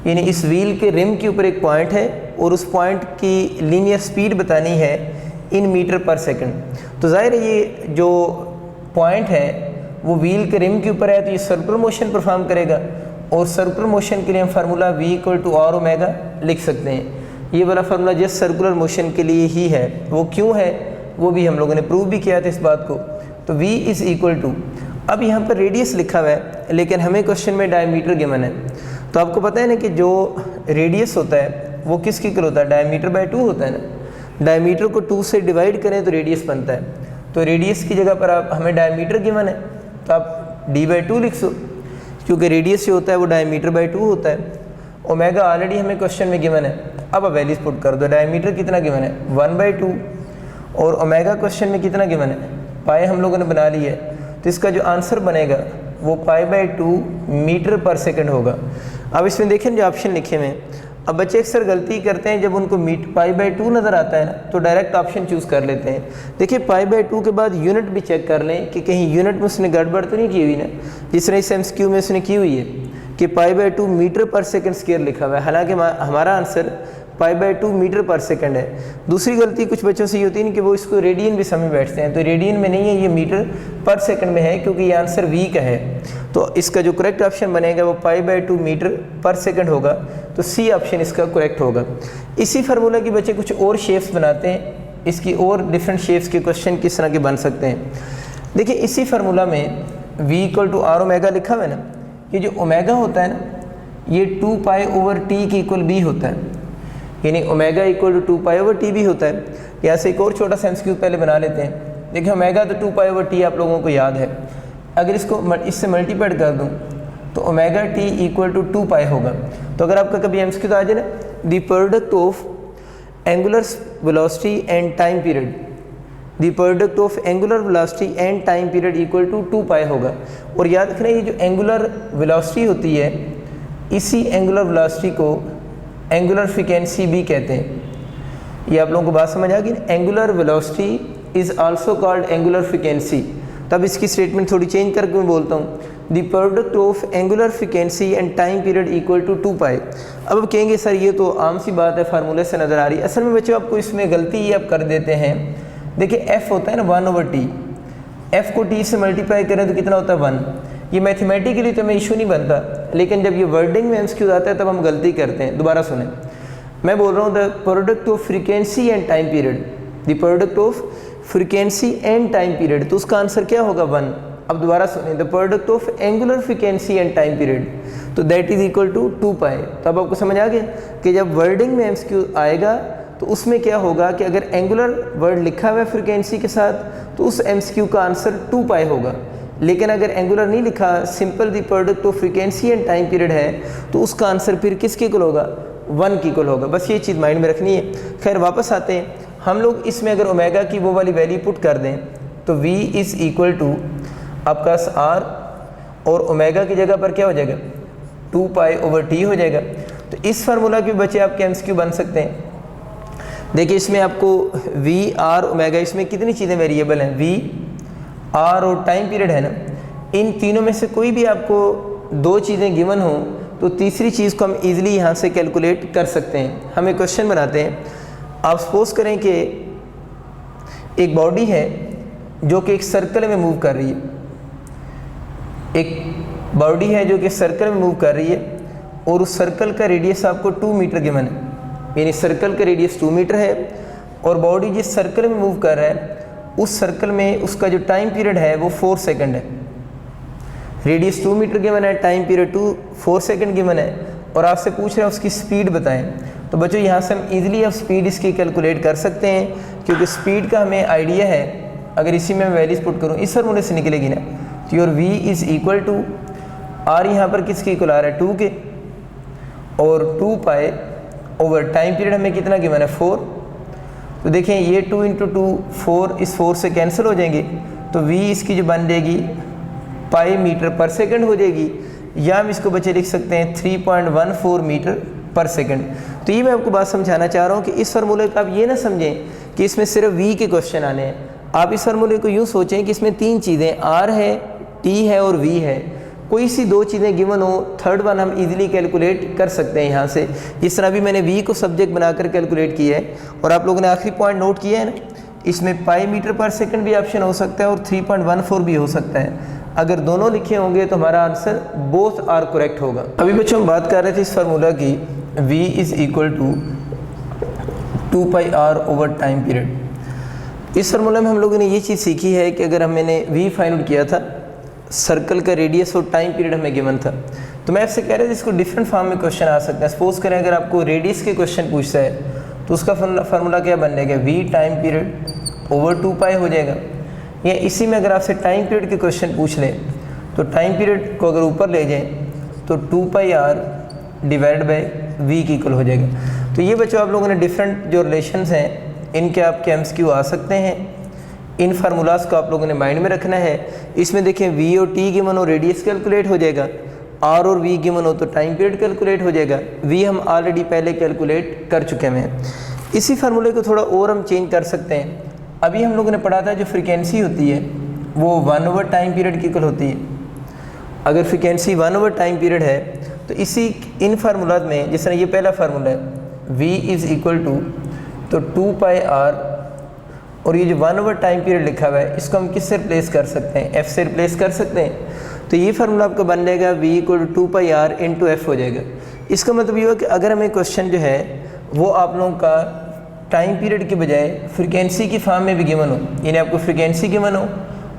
यानी इस व्हील के रिम के ऊपर एक पॉइंट है और उस पॉइंट की लीनियर स्पीड बतानी है इन मीटर पर सेकंड। तो ज़ाहिर है ये जो पॉइंट है वो व्हील के रिम के ऊपर है, तो ये सर्कुलर मोशन परफॉर्म करेगा, और सर्कुलर मोशन के लिए हम formula v equal to r omega लिख सकते हैं। ये वाला फार्मूला जस्ट सर्कुलर मोशन के लिए ही है, वो क्यों है वो भी हम लोगों ने प्रूव भी किया था इस बात को। तो v इज़ इक्वल टू, अब यहाँ पर रेडियस लिखा हुआ है लेकिन हमें क्वेश्चन में डायमीटर गिवन है, तो आपको पता है ना कि जो रेडियस होता है वो किसकी इक्वल होता है, डायमीटर बाय 2 होता है ना। डायमीटर को 2 से डिवाइड करें तो रेडियस बनता है, तो रेडियस की जगह पर आप हमें डायमीटर गिवन है तो आप d/2 लिख सो, क्योंकि रेडियस जो होता है वो डायमीटर बाय 2 होता है। ओमेगा ऑलरेडी हमें क्वेश्चन में गिवन है, अब आप वैल्यूज पुट कर दो। डायमीटर कितना गिवन है 1/2, और ओमेगा क्वेश्चन में कितना गिवन है, पाई हम लोगों ने बना ली है, तो इसका जो आंसर बनेगा वो π/2 मीटर पर सेकंड होगा। अब इसमें देखें जो ऑप्शन लिखे हुए हैं, अब बच्चे अक्सर गलती करते हैं जब उनको π/2 नज़र आता है ना तो डायरेक्ट ऑप्शन चूज़ कर लेते हैं। देखिए π/2 के बाद यूनिट भी चेक कर लें कि कहीं यूनिट में उसने गड़बड़ तो नहीं की हुई ना, जिस तरह इस एमसीक्यू में उसने की हुई है कि π/2 मीटर पर सेकंड स्क्वायर लिखा हुआ है, हालांकि हमारा आंसर π/2 मीटर पर सेकंड है। दूसरी गलती कुछ बच्चों से ये होती है कि वो इसको रेडियन भी समझ बैठते हैं, तो रेडियन में नहीं है, ये मीटर पर सेकंड में है क्योंकि ये आंसर वी का है। तो इसका जो करेक्ट ऑप्शन बनेगा वो π/2 मीटर पर सेकंड होगा, तो सी ऑप्शन इसका करेक्ट होगा। इसी फार्मूला की बच्चे कुछ और शेप्स बनाते हैं, इसकी और डिफरेंट शेप्स के क्वेश्चन किस तरह के बन सकते हैं। देखिए इसी फार्मूला में v equal to r omega लिखा हुआ है ना, ये जो ओमेगा होता है ना ये 2π/t के इक्वल b होता है, यानी ओमेगा इक्वल टू 2π/t भी होता है। यहाँ से एक और छोटा सा एमसीक्यू पहले बना लेते हैं। देखिए ओमेगा तो 2π/t आप लोगों को याद है, अगर इसको इससे मल्टीप्लाइड कर दूँ तो ओमेगा t इक्वल टू 2π होगा। तो अगर आपका कभी एमसीक्यू तो आ जाए ना, the product of angular velocity and time period, the product of angular velocity and time period equal to 2π होगा। और याद रखना ये जो एंगुलर वेलोसिटी होती है, इसी एंगुलर वेलोसिटी को एंगुलर फ्रीक्वेंसी भी कहते हैं। ये आप लोगों को बात समझ आ गई। Angular velocity is also called angular frequency. तब इसकी स्टेटमेंट थोड़ी चेंज करके मैं बोलता हूँ, the product of angular frequency and time period equal to 2π। अब कहेंगे सर ये तो आम सी बात है, फार्मूले से नज़र आ रही है। असल में बच्चों आपको इसमें गलती ये आप कर देते हैं। देखिए f होता है ना 1/t, f को t से मल्टीप्लाई करें तो कितना होता है 1। ये मैथमेटिकली तो हमें इशू नहीं बनता, लेकिन जब ये वर्डिंग में एमसीक्यू आता है तब हम गलती करते हैं। दोबारा सुने, मैं बोल रहा हूँ the product of frequency and time period, the product of frequency and time period, तो उसका आंसर क्या होगा 1। अब दोबारा सुनिए, the product of angular frequency and time period, तो दैट इज इक्वल टू 2π। तो अब आपको समझ आ गया कि जब वर्डिंग में एमसीक्यू आएगा तो उसमें क्या होगा कि अगर एंगुलर वर्ड लिखा हुआ है फ्रीक्वेंसी के साथ तो उस एमसीक्यू का आंसर 2π होगा। लेकिन अगर एंगुलर नहीं लिखा, simple the product of frequency and time period है, तो उसका आंसर फिर किसके इक्वल होगा, 1 के इक्वल होगा। बस ये चीज़ माइंड में रखनी है। खैर वापस आते हैं, हम लोग इसमें अगर ओमेगा की वो वाली वैल्यू पुट कर दें तो v इज़ इक्वल टू आपका r, और ओमेगा की जगह पर क्या हो जाएगा 2π/t हो जाएगा। तो इस फार्मूला के बच्चे आपके एमसीक्यू बन सकते हैं। देखिए इसमें आपको v, r, ओमेगा, इसमें कितनी चीज़ें वेरिएबल हैं, v, r और टाइम पीरियड है ना। इन तीनों में से कोई भी आपको 2 चीज़ें गिवन हो तो तीसरी चीज़ को हम इजीली यहाँ से कैलकुलेट कर सकते हैं। हम एक क्वेश्चन बनाते हैं। आप सपोज करें कि एक बॉडी है जो कि एक सर्कल में मूव कर रही है, एक बॉडी है जो कि सर्कल में मूव कर रही है और उस सर्कल का रेडियस आपको 2 मीटर गिवन है, यानी सर्कल का रेडियस 2 मीटर है और बॉडी जिस सर्कल में मूव कर रहा है उस सर्कल में उसका जो टाइम पीरियड है वो 4 सेकंड है। रेडियस 2 मीटर गिवन है, टाइम पीरियड 4 सेकंड गिवन है और आपसे पूछ रहे हैं उसकी स्पीड बताएं। तो बच्चों यहाँ से हम इजीली अब स्पीड इसकी कैलकुलेट कर सकते हैं, क्योंकि स्पीड का हमें आइडिया है। अगर इसी में मैं वैल्यूज पुट करूँ इस फार्मूले से निकलेगी ना, तो your v is equal to r, यहाँ पर किसके इक्वल आ रहा है 2 के, और 2π/, टाइम पीरियड हमें कितना गिवन है 4। तो देखें ये 2 × 2 4, इस 4 से कैंसिल हो जाएंगे, तो v इसकी जो बन जाएगी पाई मीटर पर सेकंड हो जाएगी, या हम इसको बच्चे लिख सकते हैं 3.14 मीटर पर सेकंड। तो ये मैं आपको बात समझाना चाह रहा हूँ कि इस फार्मूले का आप ये ना समझें कि इसमें सिर्फ v के क्वेश्चन आने हैं। आप इस फार्मूले को यूँ सोचें कि इसमें 3 चीज़ें r है, t है और v है। कोई सी 2 चीज़ें गिवन हो, थर्ड वन हम इजीली कैलकुलेट कर सकते हैं यहाँ से। जिस तरह भी मैंने v को सब्जेक्ट बनाकर कैलकुलेट किया है, और आप लोगों ने आखिरी पॉइंट नोट किया है ना, इसमें पाई मीटर पर सेकंड भी ऑप्शन हो सकता है और 3.14 भी हो सकता है। अगर दोनों लिखे होंगे तो हमारा आंसर बोथ आर करेक्ट होगा। अभी बच्चों हम बात कर रहे थे इस फार्मूला की, v is equal to 2πr/, time period. इस फार्मूला में हम लोगों ने ये चीज़ सीखी है कि अगर मैंने v फाइंड आउट किया था, सर्कल का रेडियस और टाइम पीरियड हमें गिवन था, तो मैं आपसे कह रहा था इसको डिफरेंट फॉर्म में क्वेश्चन आ सकते हैं। सपोज करें अगर आपको रेडियस के क्वेश्चन पूछता है तो उसका फार्मूला क्या बन जाएगा, v टाइम पीरियड ओवर 2π हो जाएगा। या इसी में अगर आपसे टाइम पीरियड के क्वेश्चन पूछ लें तो टाइम पीरियड को अगर ऊपर ले जाएं तो 2πr/v के इक्वल हो जाएगा। तो ये बच्चों आप लोगों ने डिफरेंट जो रिलेशंस हैं इनके आपके एमसीक्यू आ सकते हैं। इन फार्मूलाज को आप लोगों ने माइंड में रखना है। इसमें देखें v और t गिवन हो रेडियस कैलकुलेट हो जाएगा, r और v गिवन हो तो टाइम पीरियड कैलकुलेट हो जाएगा। v हम ऑलरेडी पहले कैलकुलेट कर चुके हैं। इसी फार्मूले को थोड़ा और हम चेंज कर सकते हैं। अभी हम लोगों ने पढ़ा था जो फ्रीक्वेंसी होती है वो 1/, टाइम पीरियड की इक्वल होती है। अगर फ्रीक्वेंसी 1/, टाइम पीरियड है तो इसी इन फार्मूला में, जिस तरह ये पहला फार्मूला है v इज़ इक्वल टू, तो 2πr, और ये जो 1/, टाइम पीरियड लिखा हुआ है इसको हम किससे रिप्लेस कर सकते हैं, f से रिप्लेस कर सकते हैं। तो ये फार्मूला आपका बन जाएगा v equal to 2πr × f हो जाएगा। इसका मतलब ये हुआ कि अगर हमें क्वेश्चन जो है वो आप लोगों का टाइम पीरियड के बजाय फ्रीक्वेंसी की फॉर्म में भी गिवन हो, यानी आपको फ्रीक्वेंसी गिवन हो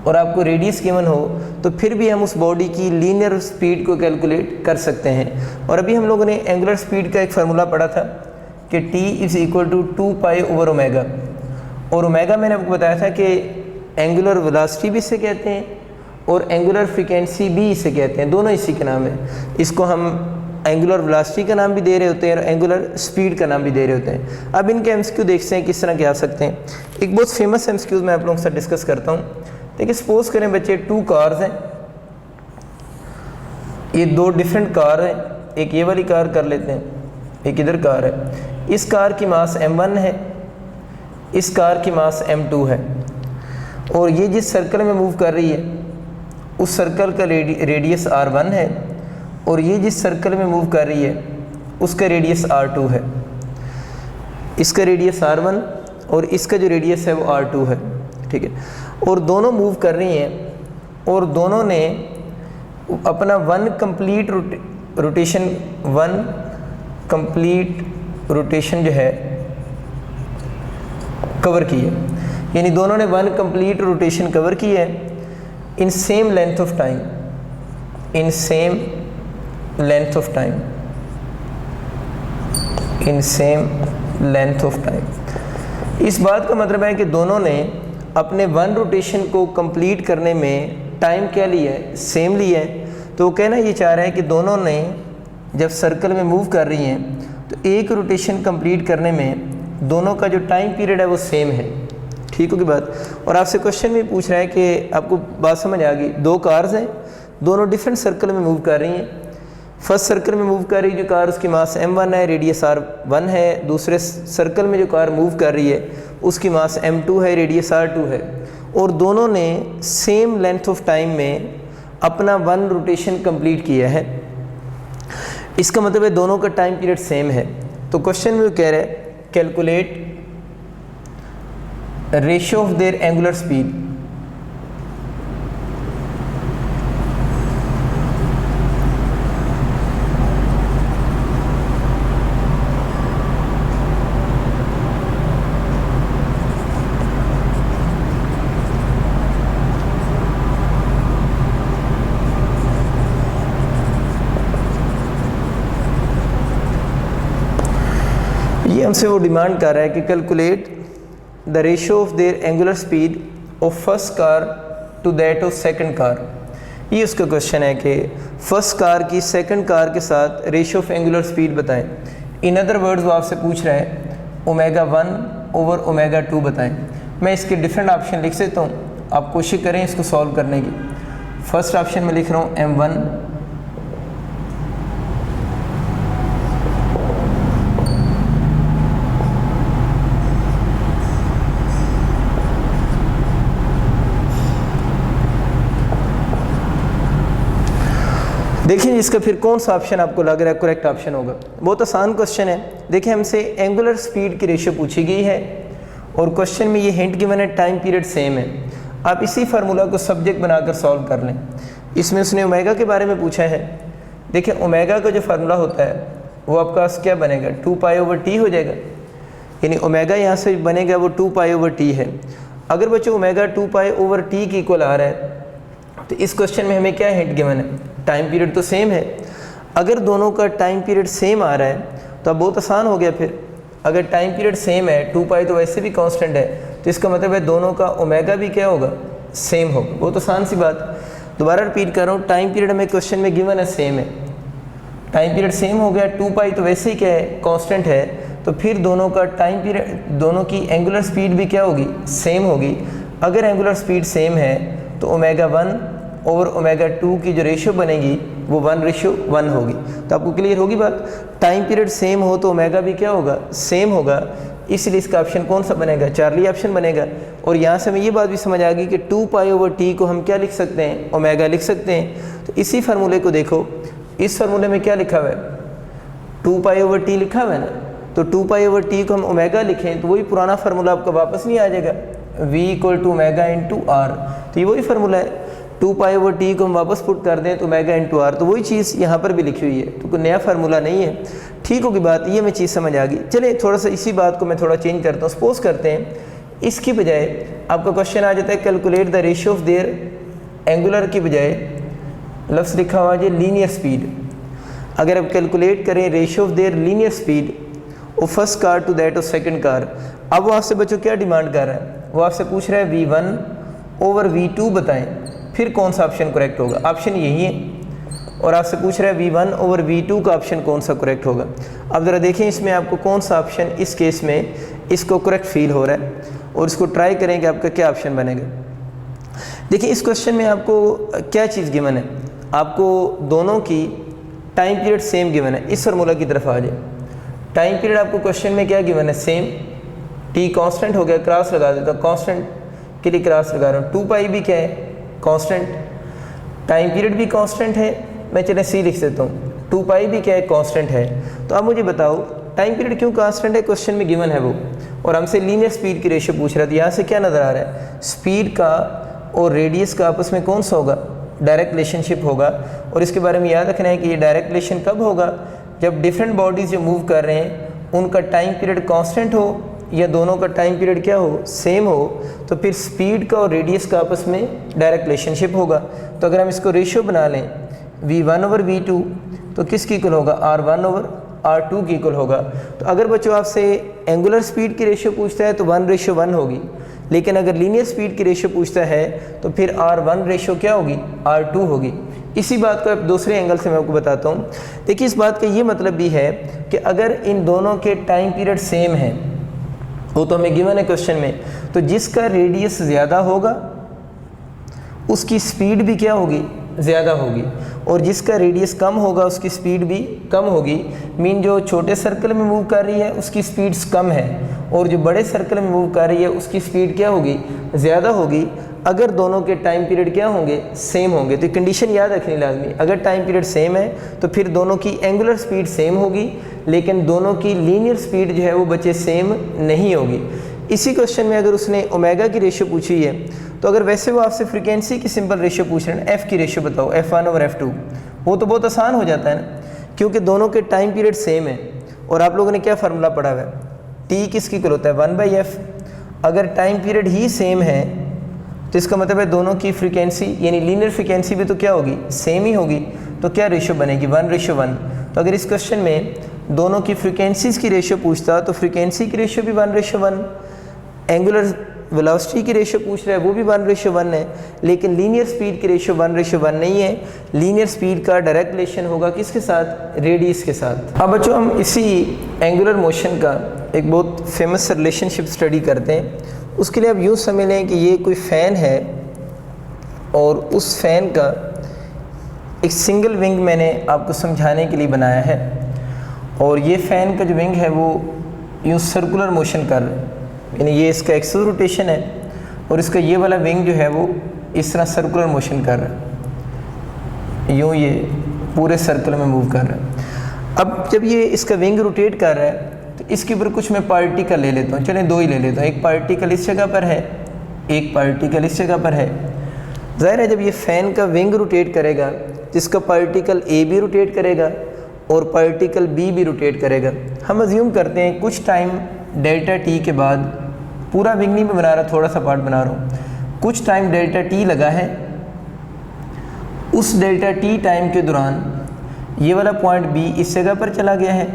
और आपको रेडियस गिवन हो, तो फिर भी हम उस बॉडी की लीनियर स्पीड को कैलकुलेट कर सकते हैं। और अभी हम लोगों ने एंगुलर स्पीड का एक फार्मूला पढ़ा था कि t इज़ इक्वल टू 2π/ω, और ओमेगा मैंने आपको बताया था कि एंगुलर वेलोसिटी भी इसे कहते हैं और एंगुलर फ्रीक्वेंसी भी इसे कहते हैं, दोनों इसी के नाम है। इसको हम एंगुलर वेलोसिटी का नाम भी दे रहे होते हैं और एंगुलर स्पीड का नाम भी दे रहे होते हैं। अब इनके एमसीक्यू देखते हैं किस तरह के आ सकते हैं। एक बहुत फेमस एमसीक्यू मैं आप लोगों के साथ डिस्कस करता हूँ। देखिए सपोज करें बच्चे 2 कार्स हैं, ये 2 डिफरेंट कार हैं। एक ये वाली कार कर लेते हैं, एक इधर कार है। इस कार की मास m1 है इस कार की मास m2 है और ये जिस सर्कल में मूव कर रही है उस सर्कल का रेडियस r1 है और ये जिस सर्कल में मूव कर रही है उसका रेडियस r2 है। इसका रेडियस r1 और इसका जो रेडियस है वो r2 है, ठीक है। और दोनों मूव कर रही हैं और दोनों ने अपना वन कंप्लीट रोटेशन जो है कवर की है, यानी दोनों ने वन कंप्लीट रोटेशन कवर की है in same length of time, in same length of time, in same length of time. इस बात का मतलब है कि दोनों ने अपने वन रोटेशन को कंप्लीट करने में टाइम क्या लिया है, सेम लिया है। तो वो कहना ये चाह रहा है कि दोनों ने जब सर्कल में मूव कर रही हैं तो एक रोटेशन कंप्लीट करने में दोनों का जो टाइम पीरियड है वो सेम है, ठीक होगी बात। और आपसे क्वेश्चन भी पूछ रहा है कि आपको बात समझ आ गई, दो कार्स हैं, दोनों डिफरेंट सर्कल में मूव कर रही हैं। फर्स्ट सर्कल में मूव कर रही जो कार उसकी मास m1 है, रेडियस r1 है। दूसरे सर्कल में जो कार मूव कर रही है उसकी मास m2 है, रेडियस r2 है। और दोनों ने सेम लेंथ ऑफ टाइम में अपना वन रोटेशन कंप्लीट किया है। इसका मतलब है दोनों का टाइम पीरियड सेम है। तो क्वेश्चन में वो कह रहे हैं calculate ratio of their angular speed. ये हमसे वो डिमांड कर रहा है कि calculate the ratio of their angular speed of first car to that of second car. ये उसका क्वेश्चन है कि फर्स्ट कार की सेकंड कार के साथ रेशियो ऑफ एंगुलर स्पीड बताएं। इन अदर वर्ड्स वो आपसे पूछ रहा है ω1 ओवर ω2 बताएं। मैं इसके डिफरेंट ऑप्शन लिख सकता हूँ, आप कोशिश करें इसको सॉल्व करने की। फर्स्ट ऑप्शन में लिख रहा हूँ m1 देखिए इसका फिर कौन सा ऑप्शन आपको लग रहा है करेक्ट ऑप्शन होगा। बहुत आसान क्वेश्चन है। देखिए हमसे एंगुलर स्पीड की रेशियो पूछी गई है और क्वेश्चन में ये हिंट गिवन है टाइम पीरियड सेम है। आप इसी फार्मूला को सब्जेक्ट बनाकर सॉल्व कर लें। इसमें उसने ओमेगा के बारे में पूछा है। देखिए ओमेगा का जो फार्मूला होता है वो आपका क्या बनेगा, 2π/t हो जाएगा। यानी ओमेगा यहाँ से बनेगा वो 2π/t है। अगर बच्चों ओमेगा 2π/t की इक्वल आ रहा है तो इस क्वेश्चन में हमें क्या हिंट गिवन है, टाइम पीरियड तो सेम है। अगर दोनों का टाइम पीरियड सेम आ रहा है तो अब बहुत आसान हो गया। फिर अगर टाइम पीरियड सेम है, 2π तो वैसे भी कांस्टेंट है, तो इसका मतलब है दोनों का ओमेगा भी क्या होगा, सेम होगा। बहुत आसान सी बात। दोबारा रिपीट कर रहा हूँ, टाइम पीरियड हमें क्वेश्चन में गिवन है सेम है, टाइम पीरियड सेम हो गया। 2π तो वैसे ही क्या है, कांस्टेंट है, तो फिर दोनों का टाइम पीरियड, दोनों की एंगुलर स्पीड भी क्या होगी, सेम होगी। अगर एंगुलर स्पीड सेम है तो ω1 ओवर ω2 की जो रेशियो बनेगी वो 1:1 होगी। तो आपको क्लियर होगी बात। टाइम पीरियड सेम हो तो ओमेगा भी क्या होगा, सेम होगा। इसलिए इसका ऑप्शन कौन सा बनेगा, चार्ली ऑप्शन बनेगा। और यहाँ से हमें ये बात भी समझ आ गई कि 2π/t को हम क्या लिख सकते हैं, ओमेगा लिख सकते हैं। तो इसी फार्मूले को देखो, इस फार्मूले में क्या लिखा हुआ है, 2π/t लिखा हुआ है ना। तो 2π/t को हम ओमेगा लिखें तो वही पुराना फार्मूला आपका वापस नहीं आ जाएगा, v = ω/r। तो ये वही फार्मूला है। 2π/t को हम वापस पुट कर दें तो ω/r, तो वही चीज़ यहाँ पर भी लिखी हुई है। तो कोई नया फार्मूला नहीं है, ठीक होगी बात। ये हमें चीज़ समझ आ गई। चलिए थोड़ा सा इसी बात को मैं थोड़ा चेंज करता हूँ। सपोज करते हैं इसकी बजाय आपका क्वेश्चन आ जाता है calculate the ratio of their angular की बजाय लफ्ज़ लिखा हुआ है लीनियर स्पीड। अगर आप कैलकुलेट करें ratio of their linear speed of first car to that of second car. अब वो आपसे बच्चों क्या डिमांड कर रहा है, वो आपसे पूछ रहा है v1 ओवर v2 बताएं, फिर कौन सा ऑप्शन करेक्ट होगा। ऑप्शन यही है और आपसे पूछ रहा है v1 ओवर v2 का ऑप्शन कौन सा करेक्ट होगा। अब ज़रा देखें इसमें आपको कौन सा ऑप्शन इस केस में इसको करेक्ट फील हो रहा है और इसको ट्राई करें कि आपका क्या ऑप्शन बनेगा। देखिए इस क्वेश्चन में आपको क्या चीज़ गिवन है, आपको दोनों की टाइम पीरियड सेम गिवन है। इस फार्मूला की तरफ आ जाए। टाइम पीरियड आपको क्वेश्चन में क्या गिवन है, सेम, टी कांस्टेंट हो गया, क्रॉस लगा देता हूँ, कांस्टेंट के लिए क्रॉस लगा रहा हूँ। 2 भी क्या है, कांस्टेंट। टाइम पीरियड भी कांस्टेंट है, मैं चले सी लिख देता हूँ। 2 भी क्या है, कांस्टेंट है। तो अब मुझे बताओ टाइम पीरियड क्यों कांस्टेंट है, क्वेश्चन में गिवन है वो, और हमसे लीनियर स्पीड की रेशियो पूछ रहा था। यहाँ से क्या नज़र आ रहा है, स्पीड का और रेडियस का आपस में कौन सा होगा, डायरेक्ट रिलेशनशिप होगा। और इसके बारे में याद रखना है कि ये डायरेक्ट रिलेशन कब होगा, जब डिफरेंट बॉडीज़ जो मूव कर रहे हैं उनका टाइम पीरियड कांस्टेंट हो या दोनों का टाइम पीरियड क्या हो, सेम हो, तो फिर स्पीड का और रेडियस का आपस में डायरेक्ट रिलेशनशिप होगा। तो अगर हम इसको रेशियो बना लें v1/v2 तो किसकी इक्वल होगा, r1/r2 की इक्वल होगा। तो अगर बच्चों आपसे एंगुलर स्पीड की रेशियो पूछता है तो 1:1 होगी, लेकिन अगर लीनियर स्पीड की रेशियो पूछता है तो फिर r1 रेशियो क्या होगी, r2 होगी। इसी बात को अब दूसरे एंगल से मैं आपको बताता हूँ। देखिए इस बात का ये मतलब भी है कि अगर इन दोनों के टाइम पीरियड सेम है, वो तो हमें गिवन है क्वेश्चन में, तो जिसका रेडियस ज़्यादा होगा उसकी स्पीड भी क्या होगी, ज़्यादा होगी, और जिसका रेडियस कम होगा उसकी स्पीड भी कम होगी। मीन जो छोटे सर्कल में मूव कर रही है उसकी स्पीड्स कम है, और जो बड़े सर्कल में मूव कर रही है उसकी स्पीड क्या होगी, ज़्यादा होगी, अगर दोनों के टाइम पीरियड क्या होंगे, सेम होंगे। तो कंडीशन याद रखनी लाजमी, अगर टाइम पीरियड सेम है तो फिर दोनों की एंगुलर स्पीड सेम होगी, लेकिन दोनों की लीनियर स्पीड जो है वो बच्चे सेम नहीं होगी। इसी क्वेश्चन में अगर उसने ओमेगा की रेशियो पूछी है, तो अगर वैसे वो आपसे फ्रीक्वेंसी की सिंपल रेशियो पूछ रहे हैं, एफ़ की रेशियो बताओ, f1/f2, वो तो बहुत आसान हो जाता है ना, क्योंकि दोनों के टाइम पीरियड सेम है। और आप लोगों ने क्या फार्मूला पढ़ा हुआ है, t किसकी इक्वल होता है, 1/f। अगर टाइम पीरियड ही सेम है तो इसका मतलब है दोनों की फ्रीक्वेंसी यानी लीनियर फ्रीक्वेंसी भी तो क्या होगी, सेम ही होगी। तो क्या रेशियो बनेगी, 1:1। तो अगर इस क्वेश्चन में दोनों की फ्रीक्वेंसीज़ की रेशियो पूछता तो फ्रीक्वेंसी की रेशियो भी 1:1, एंगुलर वेलोसिटी की रेशियो पूछ रहा है वो भी 1:1 है, लेकिन लीनियर स्पीड की रेशियो 1:1 नहीं है। लीनियर स्पीड का डायरेक्ट रिलेशन होगा किसके साथ, रेडियस के साथ। अब बच्चों हम इसी एंगुलर मोशन का एक बहुत फेमस रिलेशनशिप स्टडी करते हैं। उसके लिए आप यूँ समझ लें कि ये कोई फ़ैन है और उस फ़ैन का एक सिंगल विंग मैंने आपको समझाने के लिए बनाया है, और ये फ़ैन का जो विंग है वो यूँ सर्कुलर मोशन कर रहा है, यानी ये इसका एक्सिस रोटेशन है, और इसका ये वाला विंग जो है वो इस तरह सर्कुलर मोशन कर रहा है, यूँ ये पूरे सर्कल में मूव कर रहा है। अब जब ये इसका विंग रोटेट कर रहा है तो इसके ऊपर कुछ मैं पार्टिकल ले लेता हूँ, चलें 2 ही ले लेता हूँ। एक पार्टिकल इस जगह पर है, एक पार्टिकल इस जगह पर है। ज़ाहिर है जब ये फ़ैन का विंग रोटेट करेगा जिसका पार्टिकल ए भी रोटेट करेगा और पार्टिकल बी भी रोटेट करेगा। हम अज्यूम करते हैं कुछ टाइम डेल्टा टी के बाद, पूरा विंग नहीं बना रहा, थोड़ा सा पार्ट बना रहा हूँ, कुछ टाइम डेल्टा टी लगा है, उस डेल्टा टी टाइम के दौरान ये वाला पॉइंट बी इस जगह पर चला गया है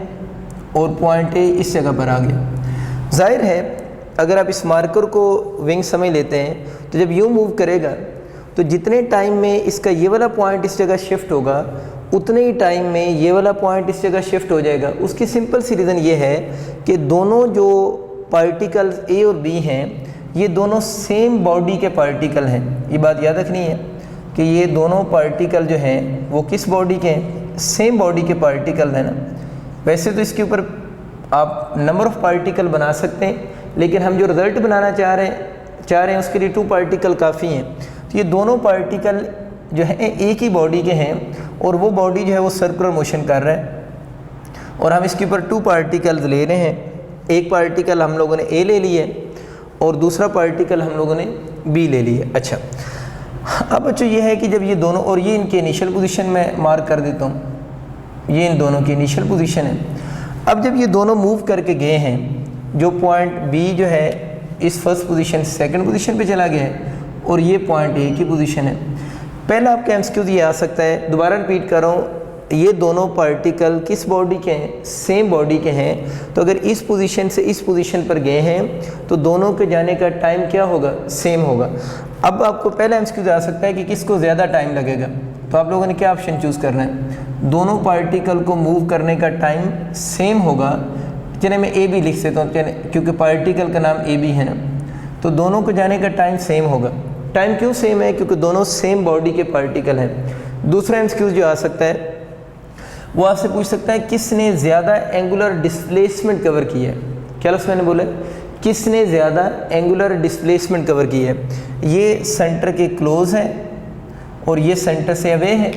और पॉइंट ए इस जगह पर आ गया। जाहिर है अगर आप इस मार्कर को विंग समझ लेते हैं तो जब यूँ मूव करेगा तो जितने टाइम में इसका ये वाला पॉइंट इस जगह शिफ्ट होगा उतने ही टाइम में ये वाला पॉइंट इस जगह शिफ्ट हो जाएगा। उसकी सिंपल सी रीज़न ये है कि दोनों जो पार्टिकल्स ए और बी हैं ये दोनों सेम बॉडी के पार्टिकल हैं। ये बात याद रखनी है कि ये दोनों पार्टिकल जो हैं वो किस बॉडी के हैं, सेम बॉडी के पार्टिकल हैं ना। वैसे तो इसके ऊपर आप नंबर ऑफ़ पार्टिकल बना सकते हैं, लेकिन हम जो रिज़ल्ट बनाना चाह रहे हैं उसके लिए 2 पार्टिकल काफ़ी हैं। तो ये दोनों पार्टिकल जो है एक ही बॉडी के हैं और वो बॉडी जो है वो सर्कुलर मोशन कर रहा है, और हम इसके ऊपर 2 पार्टिकल्स ले रहे हैं। एक पार्टिकल हम लोगों ने ए ले लिया है और दूसरा पार्टिकल हम लोगों ने बी ले लिया। अच्छा, अब बच्चों ये है कि जब ये दोनों, और ये इनके इनिशियल पोजीशन में मार्क कर देता हूँ, ये इन दोनों की इनिशियल पोजीशन है। अब जब ये दोनों मूव करके गए हैं, जो पॉइंट बी जो है इस फर्स्ट पोजीशन से सेकंड पोजीशन पे चला गया है और ये पॉइंट ए की पोजीशन है। पहला आपका एमसीक्यू ये आ सकता है, दोबारा रिपीट कर रहा हूँ, ये दोनों पार्टिकल किस बॉडी के हैं, सेम बॉडी के हैं। तो अगर इस पोजीशन से इस पोजीशन पर गए हैं तो दोनों के जाने का टाइम क्या होगा, सेम होगा। अब आपको पहला एमसीक्यू आ सकता है कि किसको ज़्यादा टाइम लगेगा, तो आप लोगों ने क्या ऑप्शन चूज़ करना है, दोनों पार्टिकल को मूव करने का टाइम सेम होगा। चलिए मैं ए बी लिख देता हूँ, क्योंकि पार्टिकल का नाम ए बी है ना, तो दोनों को जाने का टाइम सेम होगा। टाइम क्यों सेम है, क्योंकि दोनों सेम बॉडी के पार्टिकल हैं। दूसरा एमसीक्यू जो आ सकता है वो आपसे पूछ सकता है किसने ज़्यादा एंगुलर डिस्प्लेसमेंट कवर किया है। क्या लफ्ज़ मैंने बोला, किसने ज़्यादा एंगुलर डिस्प्लेसमेंट कवर की है। ये सेंटर के क्लोज है और ये सेंटर से अवे है,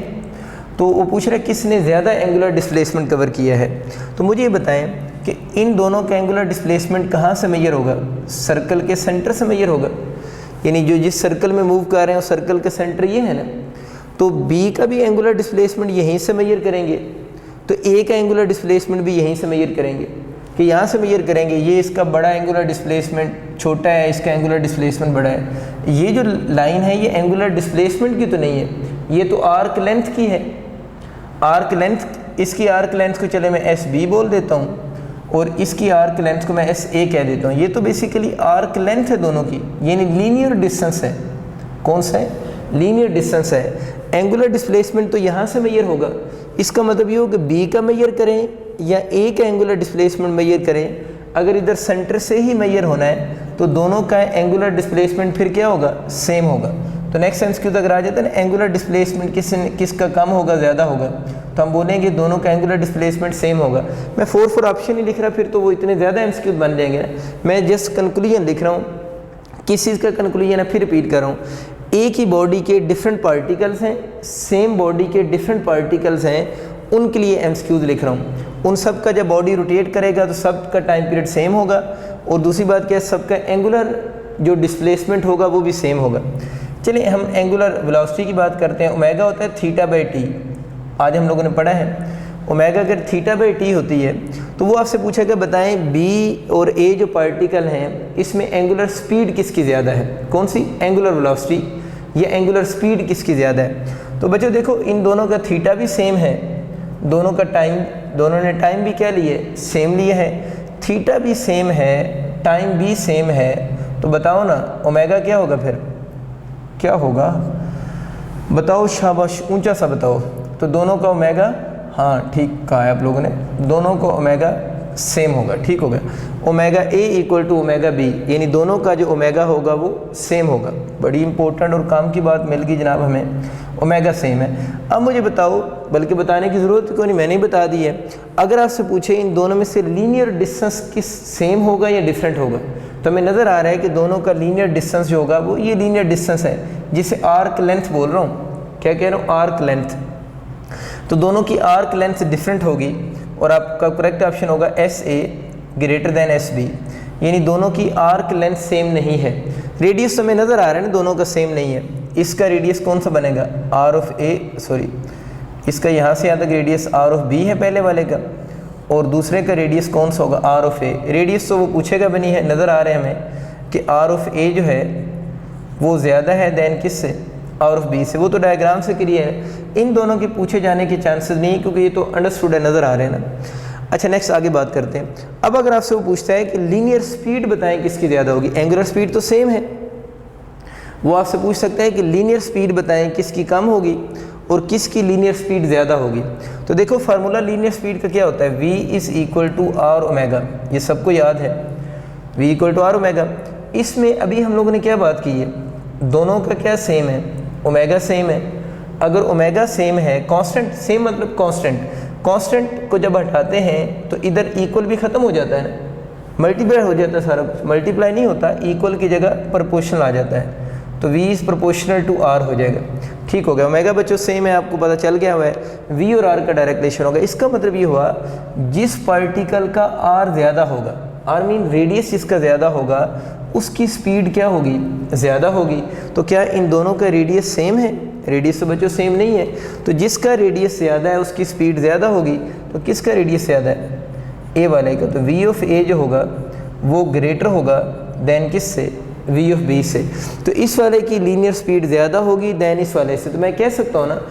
तो वो पूछ रहा है किसने ज़्यादा एंगुलर डिस्प्लेसमेंट कवर किया है। तो मुझे ये बताएं कि इन दोनों का एंगुलर डिस्प्लेसमेंट कहाँ से मेजर होगा, सर्कल के सेंटर से मेजर होगा, यानी जो जिस सर्कल में मूव कर रहे हैं उस सर्कल का सेंटर ये है ना, तो बी का भी एंगुलर डिस्प्लेसमेंट यहीं से मेजर करेंगे, तो ए का एंगुलर डिस्प्लेसमेंट भी यहीं से मेजर करेंगे कि यहाँ से मेजर करेंगे। ये इसका बड़ा एंगुलर डिस्प्लेसमेंट छोटा है, इसका एंगुलर डिस्प्लेसमेंट बड़ा है। ये जो लाइन है ये एंगुलर डिस्प्लेसमेंट की तो नहीं है, ये तो आर्क लेंथ की है। आर्क लेंथ, इसकी आर्क लेंथ को चले मैं एस बी बोल देता हूँ और इसकी आर्क लेंथ को मैं एस ए कह देता हूँ। ये तो बेसिकली आर्क लेंथ है दोनों की, यानी लीनियर डिस्टेंस है। कौन सा है? लीनियर डिस्टेंस है। एंगुलर डिस्प्लेसमेंट तो यहाँ से मेजर होगा, इसका मतलब ये हो कि बी का मेजर करें या ए का एंगुलर डिस्प्लेसमेंट मेजर करें। अगर इधर सेंटर से ही मेजर होना है तो दोनों का एंगुलर डिस्प्लेसमेंट फिर क्या होगा? सेम होगा। तो नेक्स्ट एमसीक्यू तक आ जाता है ना, एंगुलर डिस्प्लेसमेंट किसका कम होगा, ज़्यादा होगा, तो हम बोलेंगे दोनों का एंगुलर डिस्प्लेसमेंट सेम होगा। मैं 4 ऑप्शन ही लिख रहा, फिर तो वो इतने ज़्यादा एमसीक्यू बन जाएंगे ना। मैं जस्ट कंक्लूजन लिख रहा हूँ, किस चीज़ का कंक्लूजन है, फिर रिपीट कर रहा हूँ। एक ही बॉडी के डिफरेंट पार्टिकल्स हैं, सेम बॉडी के डिफरेंट पार्टिकल्स हैं, उनके लिए एमसीक्यूज लिख रहा हूँ। उन सब का जब बॉडी रोटेट करेगा तो सब का टाइम पीरियड सेम होगा, और दूसरी बात क्या है, सबका एंगुलर जो डिस्प्लेसमेंट होगा वो भी सेम होगा। चलिए हम एंगुलर वेलोसिटी की बात करते हैं। ओमेगा होता है थीटा बाई टी, आज हम लोगों ने पढ़ा है। ओमेगा अगर थीटा बाई टी होती है तो वो आपसे पूछेगा बताएं बी और ए जो पार्टिकल हैं इसमें एंगुलर स्पीड किसकी ज़्यादा है। कौन सी? एंगुलर वेलोसिटी या एंगुलर स्पीड किसकी ज़्यादा है। तो बच्चों देखो इन दोनों का थीटा भी सेम है, दोनों का टाइम, दोनों ने टाइम भी क्या लिए? सेम लिए है। थीटा भी सेम है, टाइम भी सेम है, तो बताओ ना ओमेगा क्या होगा, फिर क्या होगा बताओ, शाबाश, ऊंचा सा बताओ। तो दोनों का ओमेगा, हाँ ठीक कहा है आप लोगों ने, दोनों को ओमेगा सेम होगा। ठीक हो गया, omega a equal to omega b, यानी दोनों का जो ओमेगा होगा वो सेम होगा। बड़ी इंपॉर्टेंट और काम की बात मिल गई जनाब हमें, ओमेगा सेम है। अब मुझे बताओ, बल्कि बताने की ज़रूरत क्यों नहीं, मैंने ही बता दी है। अगर आपसे पूछे इन दोनों में से लीनियर डिस्टेंस किस सेम होगा या डिफरेंट होगा, तो हमें नज़र आ रहा है कि दोनों का लीनियर डिस्टेंस जो होगा वो ये लीनियर डिस्टेंस है, जिसे आर्क लेंथ बोल रहा हूँ। क्या कह रहा हूँ? Arc length. तो दोनों की आर्क लेंथ डिफरेंट होगी और आपका करेक्ट ऑप्शन होगा s a greater than s b, यानी दोनों की आर्क लेंथ सेम नहीं है। रेडियस तो हमें नज़र आ रहा है ना, दोनों का सेम नहीं है। इसका रेडियस कौन सा बनेगा? आर ऑफ ए, सॉरी इसका यहाँ से यहाँ तक रेडियस आर ऑफ बी है पहले वाले का, और दूसरे का रेडियस कौन सा होगा? Are of A. रेडियस तो वो पूछेगा बनी है, नज़र आ रहे हैं हमें कि आर ऑफ ए जो है वो ज़्यादा है देन किससे? आर ऑफ बी से। वो तो डायग्राम से क्लियर है, इन दोनों के पूछे जाने के चांसेस नहीं, क्योंकि ये तो अंडरस्टूड है, नज़र आ रहे हैं ना। अच्छा नेक्स्ट आगे बात करते हैं। अब अगर आपसे वो पूछता है कि लीनियर स्पीड बताएं किसकी ज़्यादा होगी, एंगुलर स्पीड तो सेम है, वो आपसे पूछ सकता है कि लीनियर स्पीड बताएं किसकी कम होगी और किसकी लीनियर स्पीड ज़्यादा होगी। तो देखो फार्मूला लीनियर स्पीड का क्या होता है, v is equal to r omega, ये सबको याद है, v equal to r omega. इसमें अभी हम लोगों ने क्या बात की है, दोनों का क्या सेम है? ओमेगा सेम है। अगर ओमेगा सेम है, कांस्टेंट सेम मतलब कांस्टेंट, कांस्टेंट को जब हटाते हैं तो इधर इक्वल भी ख़त्म हो जाता है ना, मल्टीप्लाई हो जाता है सारा कुछ, मल्टीप्लाई नहीं होता, इक्वल की जगह प्रोपोर्शनल आ जाता है, तो v is proportional to r हो जाएगा। ठीक हो गया, ओमेगा बच्चों सेम है, आपको पता चल गया हुआ है, v और r का डायरेक्ट रिलेशन होगा। इसका मतलब ये हुआ जिस पार्टिकल का r ज़्यादा होगा, r मीन रेडियस जिसका ज़्यादा होगा, उसकी स्पीड क्या होगी? ज़्यादा होगी। तो क्या इन दोनों का रेडियस सेम है? रेडियस तो बच्चों सेम नहीं है, तो जिसका रेडियस ज़्यादा है उसकी स्पीड ज़्यादा होगी। तो किसका रेडियस ज़्यादा है? ए वाले का। तो v ऑफ ए जो होगा वो ग्रेटर होगा देन किससे? v ऑफ b से। तो इस वाले की लीनियर स्पीड ज़्यादा होगी देन इस वाले से। तो मैं कह सकता हूँ ना,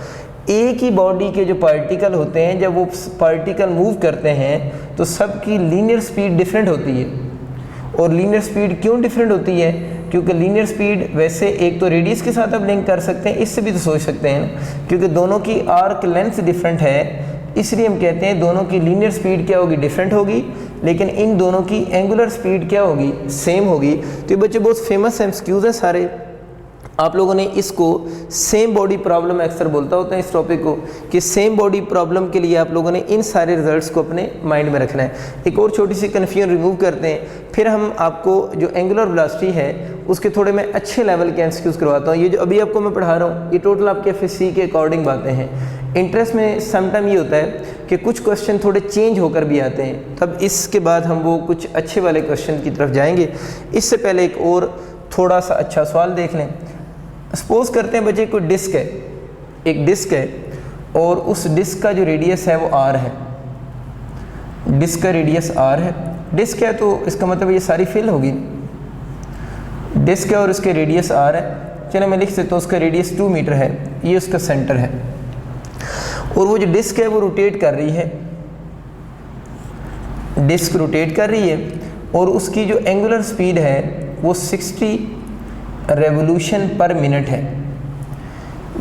एक ही बॉडी के जो पार्टिकल होते हैं जब वो पार्टिकल मूव करते हैं तो सबकी लीनियर स्पीड डिफरेंट होती है। और लीनियर स्पीड क्यों डिफरेंट होती है? क्योंकि लीनियर स्पीड वैसे एक तो रेडियस के साथ आप लिंक कर सकते हैं, इससे भी तो सोच सकते हैं, क्योंकि दोनों की आर्क लेंथ डिफरेंट है, इसलिए हम कहते हैं दोनों की लीनियर स्पीड क्या होगी? डिफरेंट होगी, लेकिन इन दोनों की एंगुलर स्पीड क्या होगी? सेम होगी। तो ये बच्चे बहुत फेमस एमसीक्यूज हैं सारे, आप लोगों ने इसको सेम बॉडी प्रॉब्लम अक्सर बोलता होता है इस टॉपिक को, कि सेम बॉडी प्रॉब्लम के लिए आप लोगों ने इन सारे रिजल्ट्स को अपने माइंड में रखना है। एक और छोटी सी कन्फ्यूजन रिमूव करते हैं, फिर हम आपको जो एंगुलर वेलोसिटी है उसके थोड़े मैं अच्छे लेवल के एमसीक्यूज करवाता हूँ। ये जो अभी आपको मैं पढ़ा रहा हूँ ये टोटल आपके एफएससी के अकॉर्डिंग बातें हैं। इंटरेस्ट में समटाइम ये होता है कि कुछ क्वेश्चन थोड़े चेंज होकर भी आते हैं, तब इसके बाद हम वो कुछ अच्छे वाले क्वेश्चन की तरफ जाएंगे। इससे पहले एक और थोड़ा सा अच्छा सवाल देख लें। सपोज करते हैं बच्चे कोई डिस्क है, एक डिस्क है और उस डिस्क का जो रेडियस है वो आर है, डिस्क का रेडियस आर है। डिस्क है तो इसका मतलब ये सारी फिल होगी। डिस्क है और उसके रेडियस आर है। चलो मैं लिख देता हूँ उसका रेडियस 2 मीटर है, ये उसका सेंटर है। और वो जो डिस्क है वो रोटेट कर रही है, डिस्क रोटेट कर रही है और उसकी जो एंगुलर स्पीड है वो 60 रेवोल्यूशन पर मिनट है।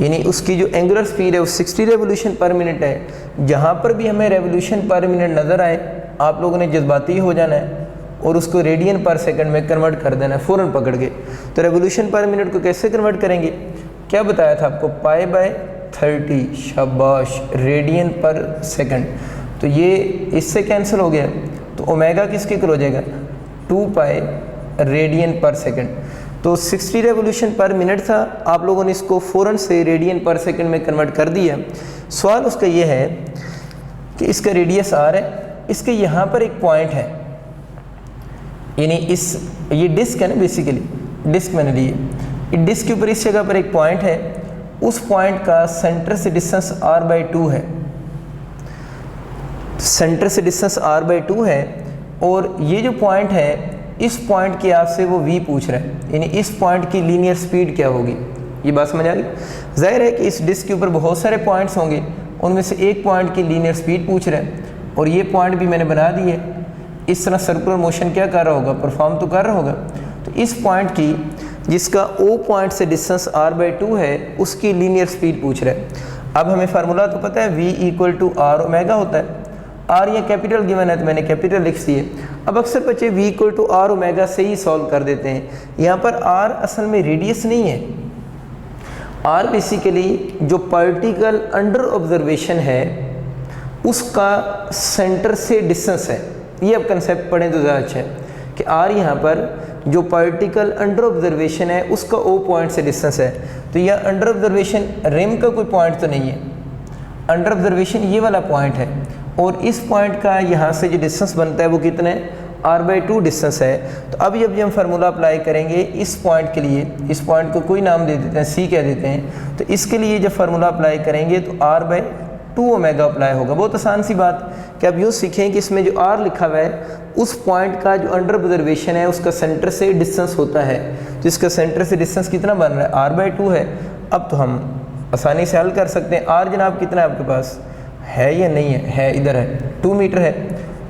यानी उसकी जो एंगुलर स्पीड है वो 60 रेवोल्यूशन पर मिनट है। जहाँ पर भी हमें रेवोल्यूशन पर मिनट नज़र आए आप लोगों ने जज्बाती हो जाना है और उसको रेडियन पर सेकंड में कन्वर्ट कर देना है फ़ौरन पकड़ के। तो रेवोल्यूशन पर मिनट को कैसे कन्वर्ट करेंगे, क्या बताया था आपको, π/30, शाबाश, रेडियन पर सेकंड। तो ये इससे कैंसिल हो गया तो ओमेगा किसके इक्वल हो जाएगा, 2π रेडियन पर सेकंड। तो 60 रेवोल्यूशन पर मिनट था, आप लोगों ने इसको फ़ौरन से रेडियन पर सेकंड में कन्वर्ट कर दिया। सवाल उसका ये है कि इसका रेडियस आर है, इसके यहाँ पर एक पॉइंट है, यानी ये डिस्क है ना, बेसिकली डिस्क मैंने ली है, डिस्क के ऊपर इस जगह पर एक पॉइंट है, उस पॉइंट का सेंटर से डिस्टेंस r/2 है, सेंटर से डिस्टेंस r/2 है। और ये जो पॉइंट है इस पॉइंट की आपसे वो v पूछ रहा है, यानी इस पॉइंट की लीनियर स्पीड क्या होगी। ये बात समझ आ गई। जाहिर है कि इस डिस्क के ऊपर बहुत सारे पॉइंट्स होंगे, उनमें से एक पॉइंट की लीनियर स्पीड पूछ रहा है और ये पॉइंट भी मैंने बना दी है। इस तरह सर्कुलर मोशन क्या कर रहा होगा, परफॉर्म तो कर रहा होगा। तो इस पॉइंट की जिसका O पॉइंट से डिस्टेंस r/2 है उसकी लीनियर स्पीड पूछ रहा है। अब हमें फार्मूला तो पता है v = r ओमेगा होता है। r ये कैपिटल गिवन है तो मैंने कैपिटल लिख दिए। अब अक्सर बच्चे v = r ओमेगा से ही सॉल्व कर देते हैं। यहाँ पर r असल में रेडियस नहीं है, r बेसिकली जो पार्टिकल अंडर ऑब्जर्वेशन है उसका सेंटर से डिस्टेंस है। ये अब कंसेप्ट पढ़ें तो ज़्यादा अच्छा है कि r यहाँ पर जो पार्टिकल अंडर ऑब्जर्वेशन है उसका O पॉइंट से डिस्टेंस है। तो यह अंडर ऑब्जर्वेशन रिम का कोई पॉइंट तो नहीं है, अंडर ऑब्जर्वेशन ये वाला पॉइंट है और इस पॉइंट का यहाँ से जो डिस्टेंस बनता है वो कितना है, r/2 डिस्टेंस है। तो अब जब हम फार्मूला अप्लाई करेंगे इस पॉइंट के लिए, इस पॉइंट को कोई नाम दे देते हैं, c कह देते हैं, तो इसके लिए जब फार्मूला अप्लाई करेंगे तो r/2 ओमेगा अप्लाई होगा। बहुत आसान सी बात कि अब यूँ सीखें कि इसमें जो r लिखा हुआ है उस पॉइंट का जो अंडर ऑब्जर्वेशन है उसका सेंटर से डिस्टेंस होता है। तो इसका सेंटर से डिस्टेंस कितना बन रहा है, r/2 है। अब तो हम आसानी से हल कर सकते हैं। r जनाब कितना है आपके पास, है या नहीं है इधर है, 2 मीटर है,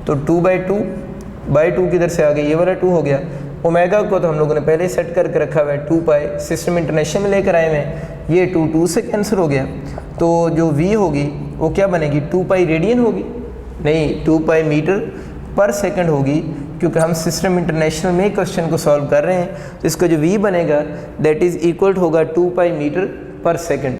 तो 2/2 किधर से आ गई, ये वाला 2 हो गया। ओमेगा को तो हम लोगों ने पहले सेट करके रखा हुआ है 2π, सिस्टम इंटरनेशनल में लेकर आए हैं, ये 2 से कैंसिल हो गया। तो जो v होगी वो क्या बनेगी, 2π रेडियन होगी, नहीं 2π मीटर पर सेकंड होगी, क्योंकि हम सिस्टम इंटरनेशनल में क्वेश्चन को सॉल्व कर रहे हैं। तो इसका जो v बनेगा दैट इज़ इक्वल होगा 2π मीटर पर सेकंड।